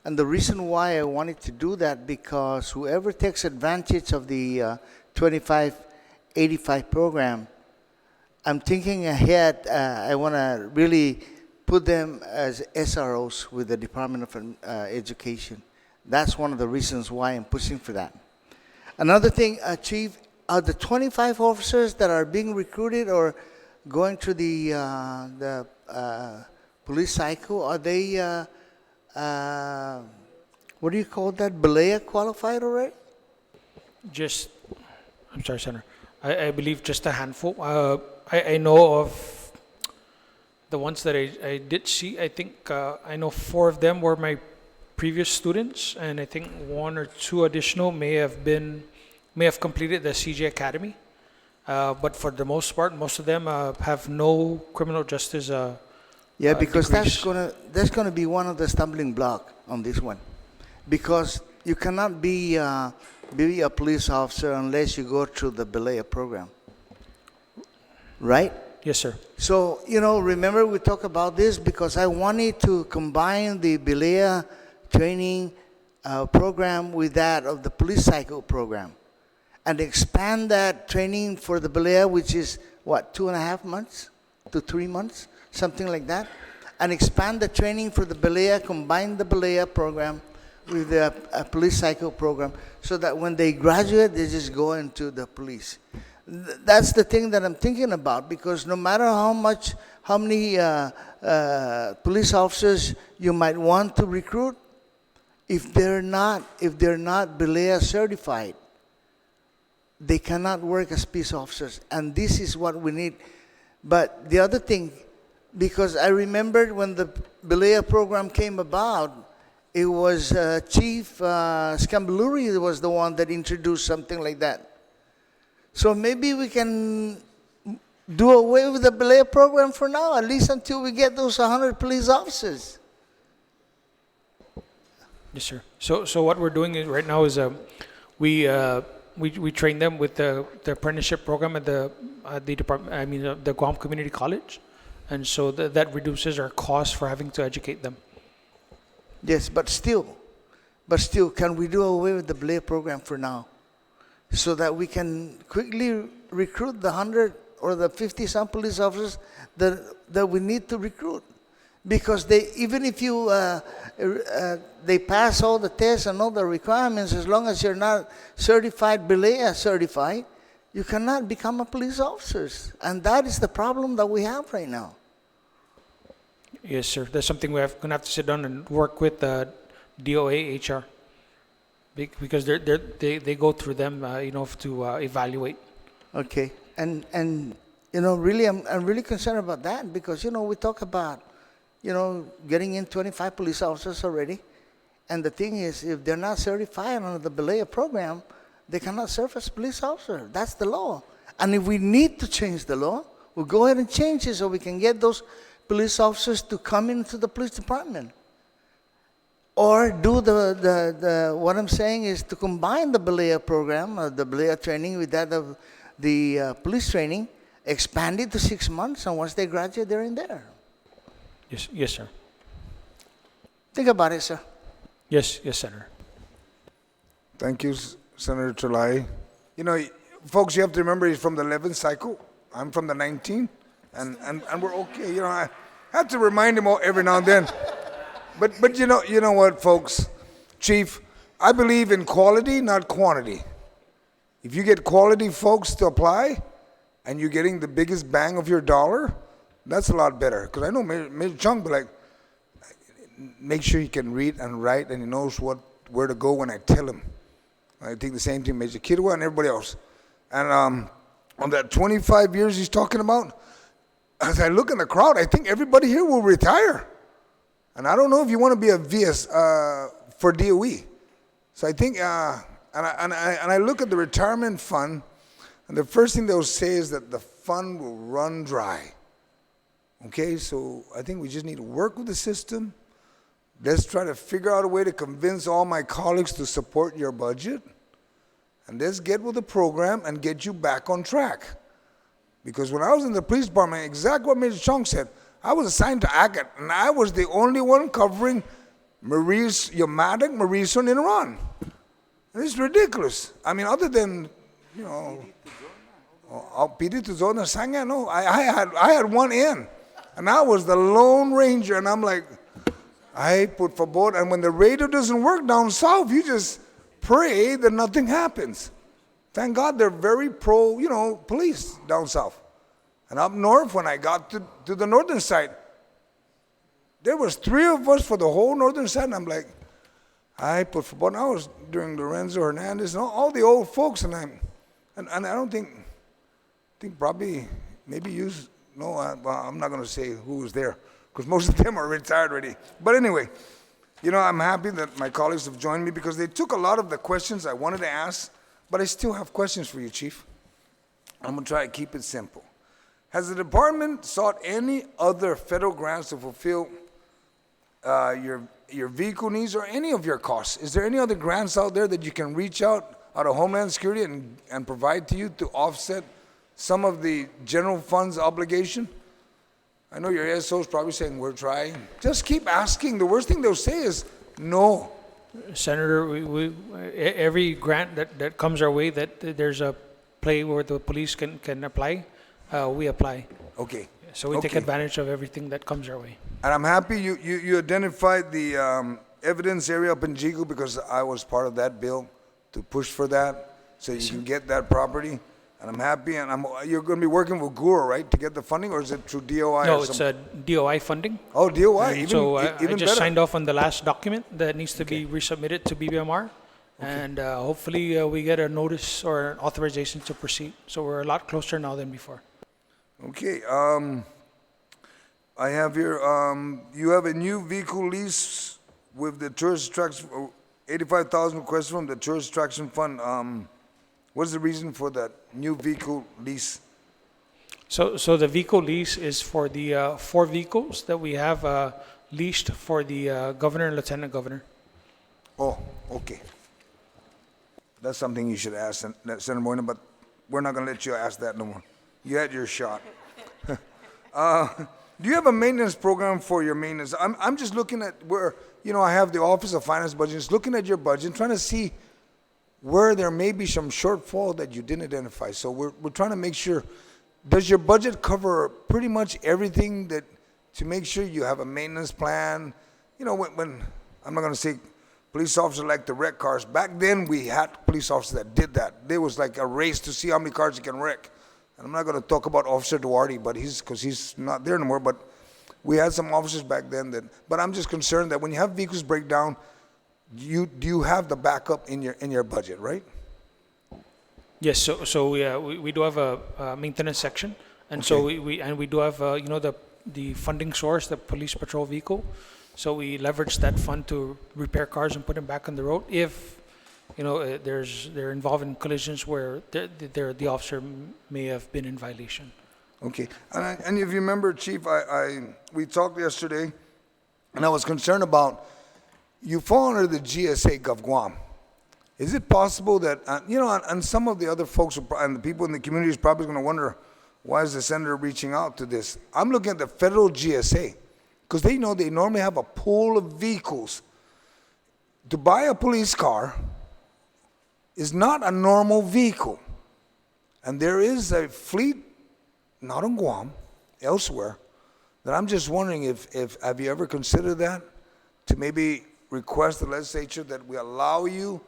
And the reason why I wanted to do that, because whoever takes advantage of the 2585 program, I'm thinking ahead, I want to really put them as SROs with the Department of Education. That's one of the reasons why I'm pushing for that. Another thing, Chief, are the 25 officers that are being recruited or going through the police cycle, are they, what do you call that, Belaya qualified already? I'm sorry, Senator. I believe just a handful. I know of the ones that I did see. I think I know 4 of them were my previous students, and I think 1 or 2 additional may have completed the CJ Academy. But for the most part, most of them have no criminal justice. Yeah, because degrees. that's gonna be one of the stumbling block on this one, because you cannot be a police officer unless you go through the Belaya program, right? Yes, sir. So, remember we talked about this because I wanted to combine the Belaya training program with that of the police cycle program and expand that training for the Belaya, which is, 2.5 months? to 3 months, something like that, and expand the training for the Belea, combine the Belea program with the police cycle program, so that when they graduate, they just go into the police. That's the thing that I'm thinking about, because no matter how many police officers you might want to recruit, if they're not Belea certified, they cannot work as peace officers, and this is what we need. But the other thing, because I remembered when the Belea program came about, it was Chief Scambaluri was the one that introduced something like that. So maybe we can do away with the Belea program for now, at least until we get those 100 police officers. Yes, sir. So what we're doing right now is we train them with the apprenticeship program at the department. I mean the Guam Community College, and so that reduces our cost for having to educate them. Yes, but still, can we do away with the Belea program for now, so that we can quickly recruit the 100 or the 50 some police officers that we need to recruit? Because even if you they pass all the tests and all the requirements, as long as you're not certified, Belea certified, you cannot become a police officer. And that is the problem that we have right now. Yes, sir. That's something we're going to have to sit down and work with DOA HR, because they go through them, to evaluate. Okay, and really, I'm really concerned about that, because we talk about getting in 25 police officers already, and the thing is, if they're not certified under the Belea program, they cannot serve as police officer. That's the law, and if we need to change the law, we'll go ahead and change it so we can get those police officers to come into the police department. Or do what I'm saying is to combine the Belea program, the Belea training, with that of the police training, expand it to 6 months, and once they graduate, they're in there. Yes, sir. Think about it, sir. Yes, Senator. Thank you, Senator Chulai. Folks, you have to remember he's from the 11th cycle. I'm from the 19th, and we're okay. I have to remind him every now and then. But you know what, folks? Chief, I believe in quality, not quantity. If you get quality folks to apply, and you're getting the biggest bang of your dollar, that's a lot better. Because I know Major Chung be like, make sure he can read and write, and he knows where to go when I tell him. I think the same thing, Major Kidwa and everybody else. And on that 25 years he's talking about, as I look in the crowd, I think everybody here will retire. And I don't know if you want to be a VS for DOE. So I think, and I look at the retirement fund, and the first thing they'll say is that the fund will run dry. Okay, so I think we just need to work with the system. Let's try to figure out a way to convince all my colleagues to support your budget. And let's get with the program and get you back on track. Because when I was in the police department, exactly what Major Chong said, I was assigned to Agat, and I was the only one covering Maurice Yamadak, Maurice, and Iran. And it's ridiculous. I mean, other than, Pidi to Zona Sanga, no, I had one in. And I was the Lone Ranger, and I'm like, I put for board. And when the radio doesn't work down south, you just pray that nothing happens. Thank God they're very pro, police down south. And up north, when I got to the northern side, there was 3 of us for the whole northern side, and I'm like, I put for board. I was during Lorenzo Hernandez and all the old folks, and I don't think probably maybe you. No, I'm not going to say who was there, because most of them are retired already. But anyway, I'm happy that my colleagues have joined me, because they took a lot of the questions I wanted to ask, but I still have questions for you, Chief. I'm going to try to keep it simple. Has the department sought any other federal grants to fulfill your vehicle needs or any of your costs? Is there any other grants out there that you can reach out of Homeland Security and provide to you to offset some of the general fund's obligation? I know your SO is probably saying, we're trying. Just keep asking. The worst thing they'll say is no. Senator, every grant that comes our way, that there's a play where the police can apply, we apply. Okay. So we take Okay. advantage of everything that comes our way. And I'm happy you identified the evidence area up in Jigu because I was part of that bill to push for that, so you can get that property. And I'm happy, and you're going to be working with GUR, right, to get the funding, or is it through DOI? No, or it's some- DOI funding. Oh, DOI, And even, so even I just better. signed off on the last document that needs to be resubmitted to BBMR. And hopefully we get a notice or an authorization to proceed. So we're a lot closer now than before. Okay, I have here, you have a new vehicle lease with the tourist attraction, 85,000 requests from the tourist attraction fund. What is the reason for that new vehicle lease? So the vehicle lease is for the 4 vehicles that we have leased for the governor and lieutenant governor. Oh, okay. That's something you should ask Senator Moynihan, but we're not going to let you ask that no more. You had your shot. Do you have a maintenance program for your maintenance? I'm just looking at where, I have the Office of Finance budget, just looking at your budget, trying to see where there may be some shortfall that you didn't identify. So we're trying to make sure, does your budget cover pretty much everything that, to make sure you have a maintenance plan? When I'm not going to say police officers like to wreck cars. Back then, we had police officers that did that. There was like a race to see how many cars you can wreck. And I'm not going to talk about Officer Duarte, but because he's not there anymore. But we had some officers back then that. But I'm just concerned that when you have vehicles break down, do you have the backup in your budget, right? Yes, so we do have a maintenance section, and so we do have the funding source, the police patrol vehicle. So we leverage that fund to repair cars and put them back on the road if they're involved in collisions where the officer may have been in violation. Okay, and if you remember, Chief, we talked yesterday, and I was concerned about, you fall under the GSA Gov Guam. Is it possible that, and some of the other folks and the people in the community is probably going to wonder, why is the senator reaching out to this? I'm looking at the federal GSA, because they normally have a pool of vehicles. To buy a police car is not a normal vehicle. And there is a fleet, not on Guam, elsewhere, that I'm just wondering if have you ever considered that? To maybe request the legislature that we allow you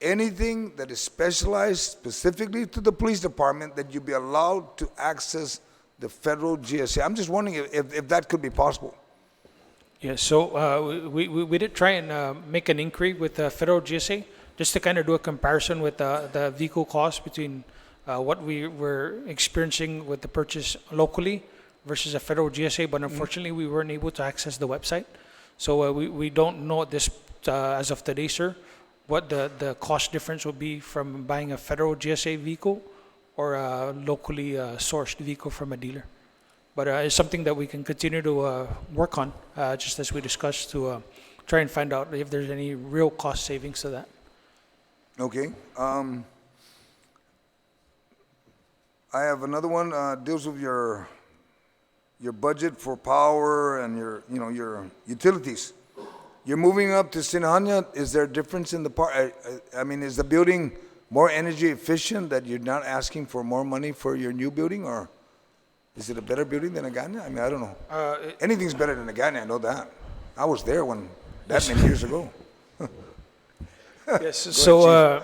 anything that is specialized specifically to the police department, that you be allowed to access the federal GSA. I'm just wondering if that could be possible. Yeah, so we did try and make an inquiry with the federal GSA just to kind of do a comparison with the vehicle cost between what we were experiencing with the purchase locally versus a federal GSA, but unfortunately we weren't able to access the website. So we don't know this as of today, sir, what the cost difference would be from buying a federal GSA vehicle or a locally sourced vehicle from a dealer. But it's something that we can continue to work on, just as we discussed, to try and find out if there's any real cost savings to that. Okay. I have another one, deals with your budget for power and your utilities. You're moving up to Sinahanya. Is there a difference in the part? I mean, is the building more energy efficient, that you're not asking for more money for your new building, or is it a better building than Agana? I mean, I don't know. Anything's better than Agana, I know that. I was there that many years ago. Yes, so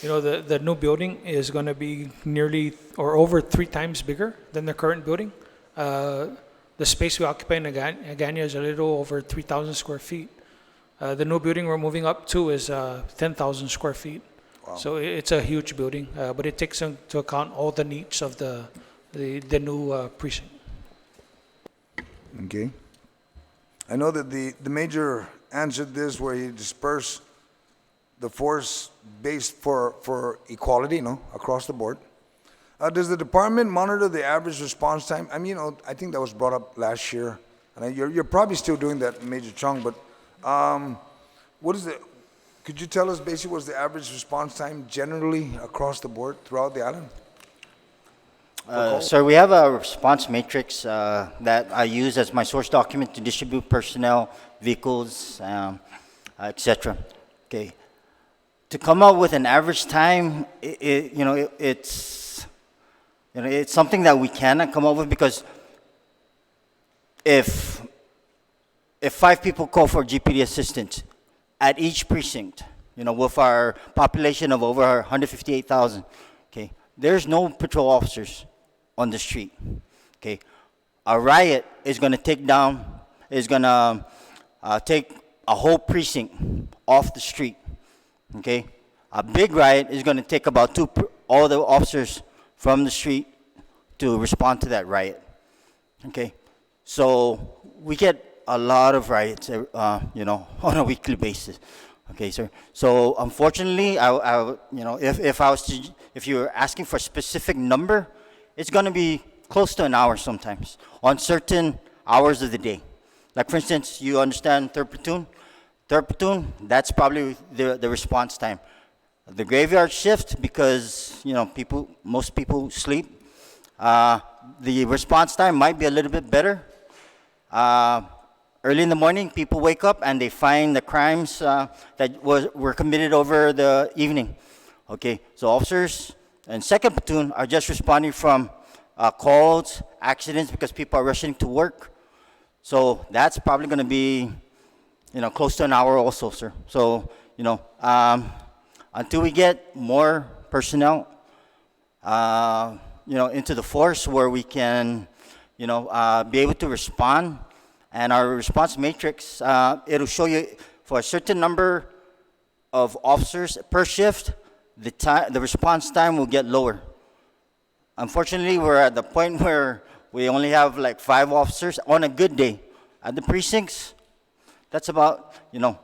the new building is going to be nearly or over 3 times bigger than the current building. The space we occupy in Agana is a little over 3,000 square feet. The new building we're moving up to is 10,000 square feet. Wow. So it's a huge building, but it takes into account all the needs of the new precinct. Okay. I know that the major answered this where he dispersed the force based for equality, across the board. Does the department monitor the average response time? I mean, I think that was brought up last year, and you're probably still doing that, Major Chung, but could you tell us basically what's the average response time generally across the board throughout the island? Sir, we have a response matrix that I use as my source document to distribute personnel, vehicles, etc. Okay. To come up with an average time, it's You know, it's something that we cannot come up with because if 5 people call for GPD assistance at each precinct, you know, with our population of over 158,000, okay, there's no patrol officers on the street, okay. A riot is going to take a whole precinct off the street, okay. A big riot is going to take about all the officers from the street to respond to that riot, okay. So we get a lot of riots, you know, on a weekly basis. Okay, sir. So unfortunately, you know, if you're asking for a specific number, it's going to be close to an hour sometimes on certain hours of the day. Like for instance, you understand third platoon. Third platoon, that's probably the response time. The graveyard shift, because you know most people sleep. The response time might be a little bit better. Early in the morning, people wake up and they find the crimes that were committed over the evening. Okay, so officers and second platoon are just responding from calls, accidents, because people are rushing to work. So that's probably going to be, you know, close to an hour also, sir. So, you know, until we get more personnel, you know, into the force where we can, you know, be able to respond. And our response matrix, it'll show you for a certain number of officers per shift, the response time will get lower. Unfortunately, we're at the point where we only have like 5 officers on a good day at the precincts. That's about, you know,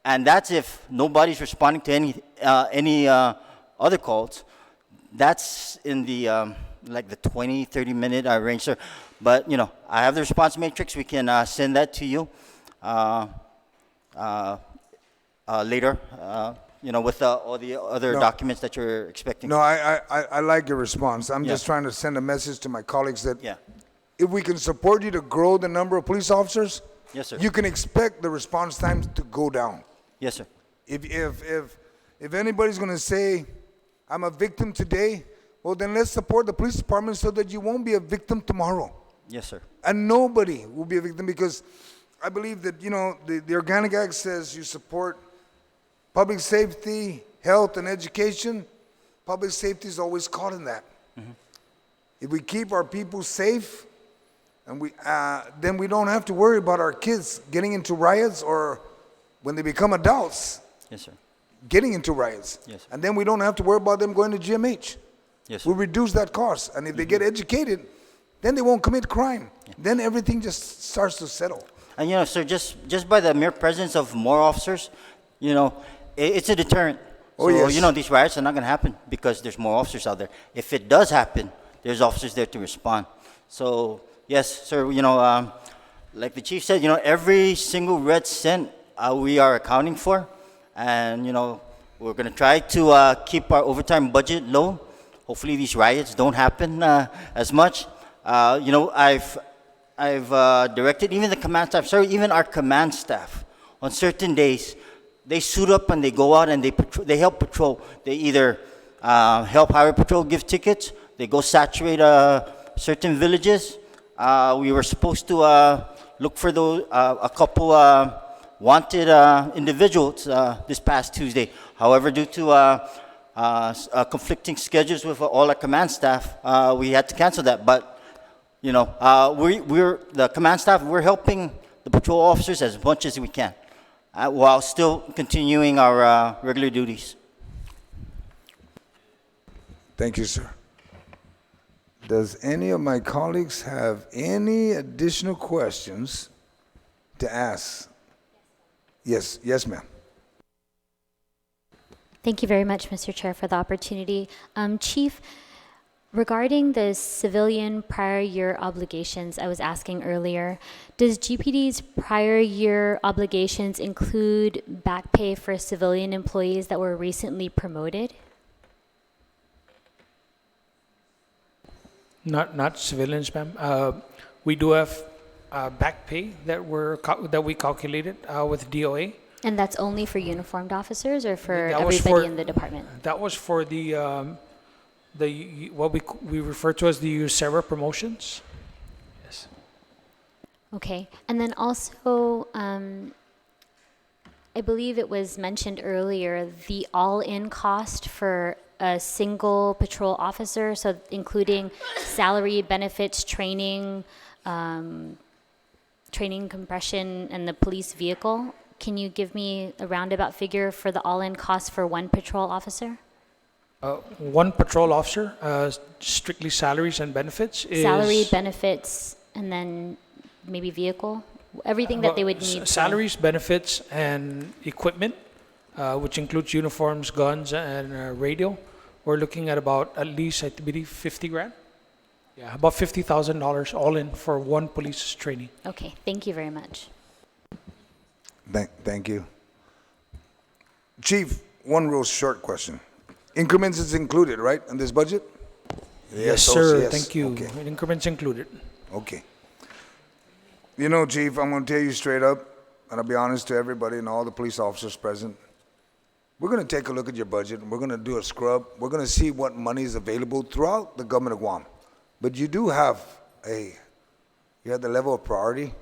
and that's if nobody's responding to any other calls. That's in the like the 20, 30 minute range, sir. But, you know, I have the response matrix. We can send that to you later, you know, with all the other documents that you're expecting. No, I like your response. I'm just Yeah. trying to send a message to my colleagues that Yeah. if we can support you to grow the number of police officers, Yes, sir. you can expect the response times to go down. Yes, sir. If anybody's going to say, I'm a victim today, well, then let's support the police department so that you won't be a victim tomorrow. Yes, sir. And nobody will be a victim, because I believe that, you know, the Organic Act says you support public safety, health, and education. Public safety is always caught in that. Mm-hmm. If we keep our people safe, and then we don't have to worry about our kids getting into riots, or when they become adults, Yes, sir. getting into riots. Yes. And then we don't have to worry about them going to GMH. Yes, sir. We reduce that cost. And if they get educated, then they won't commit crime. Then everything just starts to settle. And, you know, sir, just by the mere presence of more officers, you know, it's a deterrent. Oh, So, yes. you know, these riots are not going to happen because there's more officers out there. If it does happen, there's officers there to respond. So, yes, sir, you know, like the chief said, you know, every single red cent we are accounting for. And, you know, we're going to try to keep our overtime budget low. Hopefully these riots don't happen as much. You know, I've directed even the command staff, sorry, even our command staff, on certain days, they suit up and they go out and they help patrol. They either help highway patrol give tickets, they go saturate certain villages. We were supposed to look for those, a couple wanted individuals this past Tuesday. However, due to conflicting schedules with all our command staff, we had to cancel that. But, you know, we're the command staff, we're helping the patrol officers as much as we can while still continuing our regular duties. Thank you, sir. Does any of my colleagues have any additional questions to ask? Yes, yes, ma'am. Thank you very much, Mr. Chair, for the opportunity. Chief, regarding the civilian prior year obligations I was asking earlier, does GPD's prior year obligations include back pay for civilian employees that were recently promoted? Not civilians, ma'am. We do have back pay that we calculated with DOA. And that's only for uniformed officers or for That was everybody in the department? That was for the what we refer to as the USERA promotions. Yes. Okay, and then also, I believe it was mentioned earlier, the all-in cost for a single patrol officer, so including salary, benefits, training, training compression, and the police vehicle. Can you give me a roundabout figure for the all-in cost for one patrol officer? One patrol officer, strictly salaries and benefits is... Salary, benefits, and then maybe vehicle? Everything that they would need to... Salaries, benefits, and equipment, which includes uniforms, guns, and radio. We're looking at about at least, I believe, 50 grand. Yeah, about $50,000 all in for one police trainee. Okay, thank you very much. Thank you. Chief, one real short question. Increments is included, right, in this budget? Yes, those, sir. Thank you. Okay. Increments included. Okay. You know, Chief, I'm going to tell you straight up, and I'll be honest to everybody and all the police officers present. We're going to take a look at your budget, and we're going to do a scrub. We're going to see what money is available throughout the government of Guam. But you do have you have the level of priority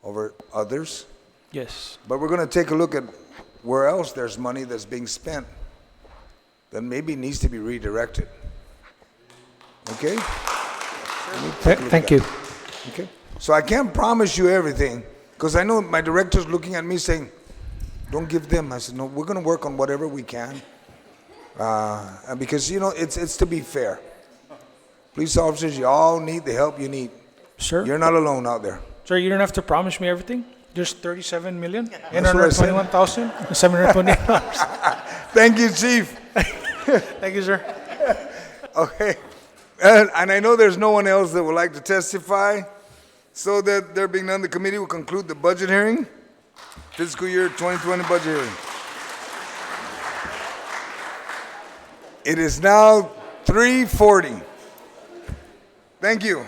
over others. Yes. But we're going to take a look at where else there's money that's being spent that maybe needs to be redirected. Okay? Thank you. Okay? So I can't promise you everything, because I know my director's looking at me saying, don't give them. I said, no, we're going to work on whatever we can. And because, you know, it's to be fair. Police officers, you all need the help you need. Sir? You're not alone out there. Sir, you don't have to promise me everything. Just That's what I said. $821,728. Thank you, Chief. Thank you, sir. Okay. And I know there's no one else that would like to testify. So that there being none, the committee will conclude the budget hearing, fiscal year 2020 budget hearing. It is now 3:40. Thank you.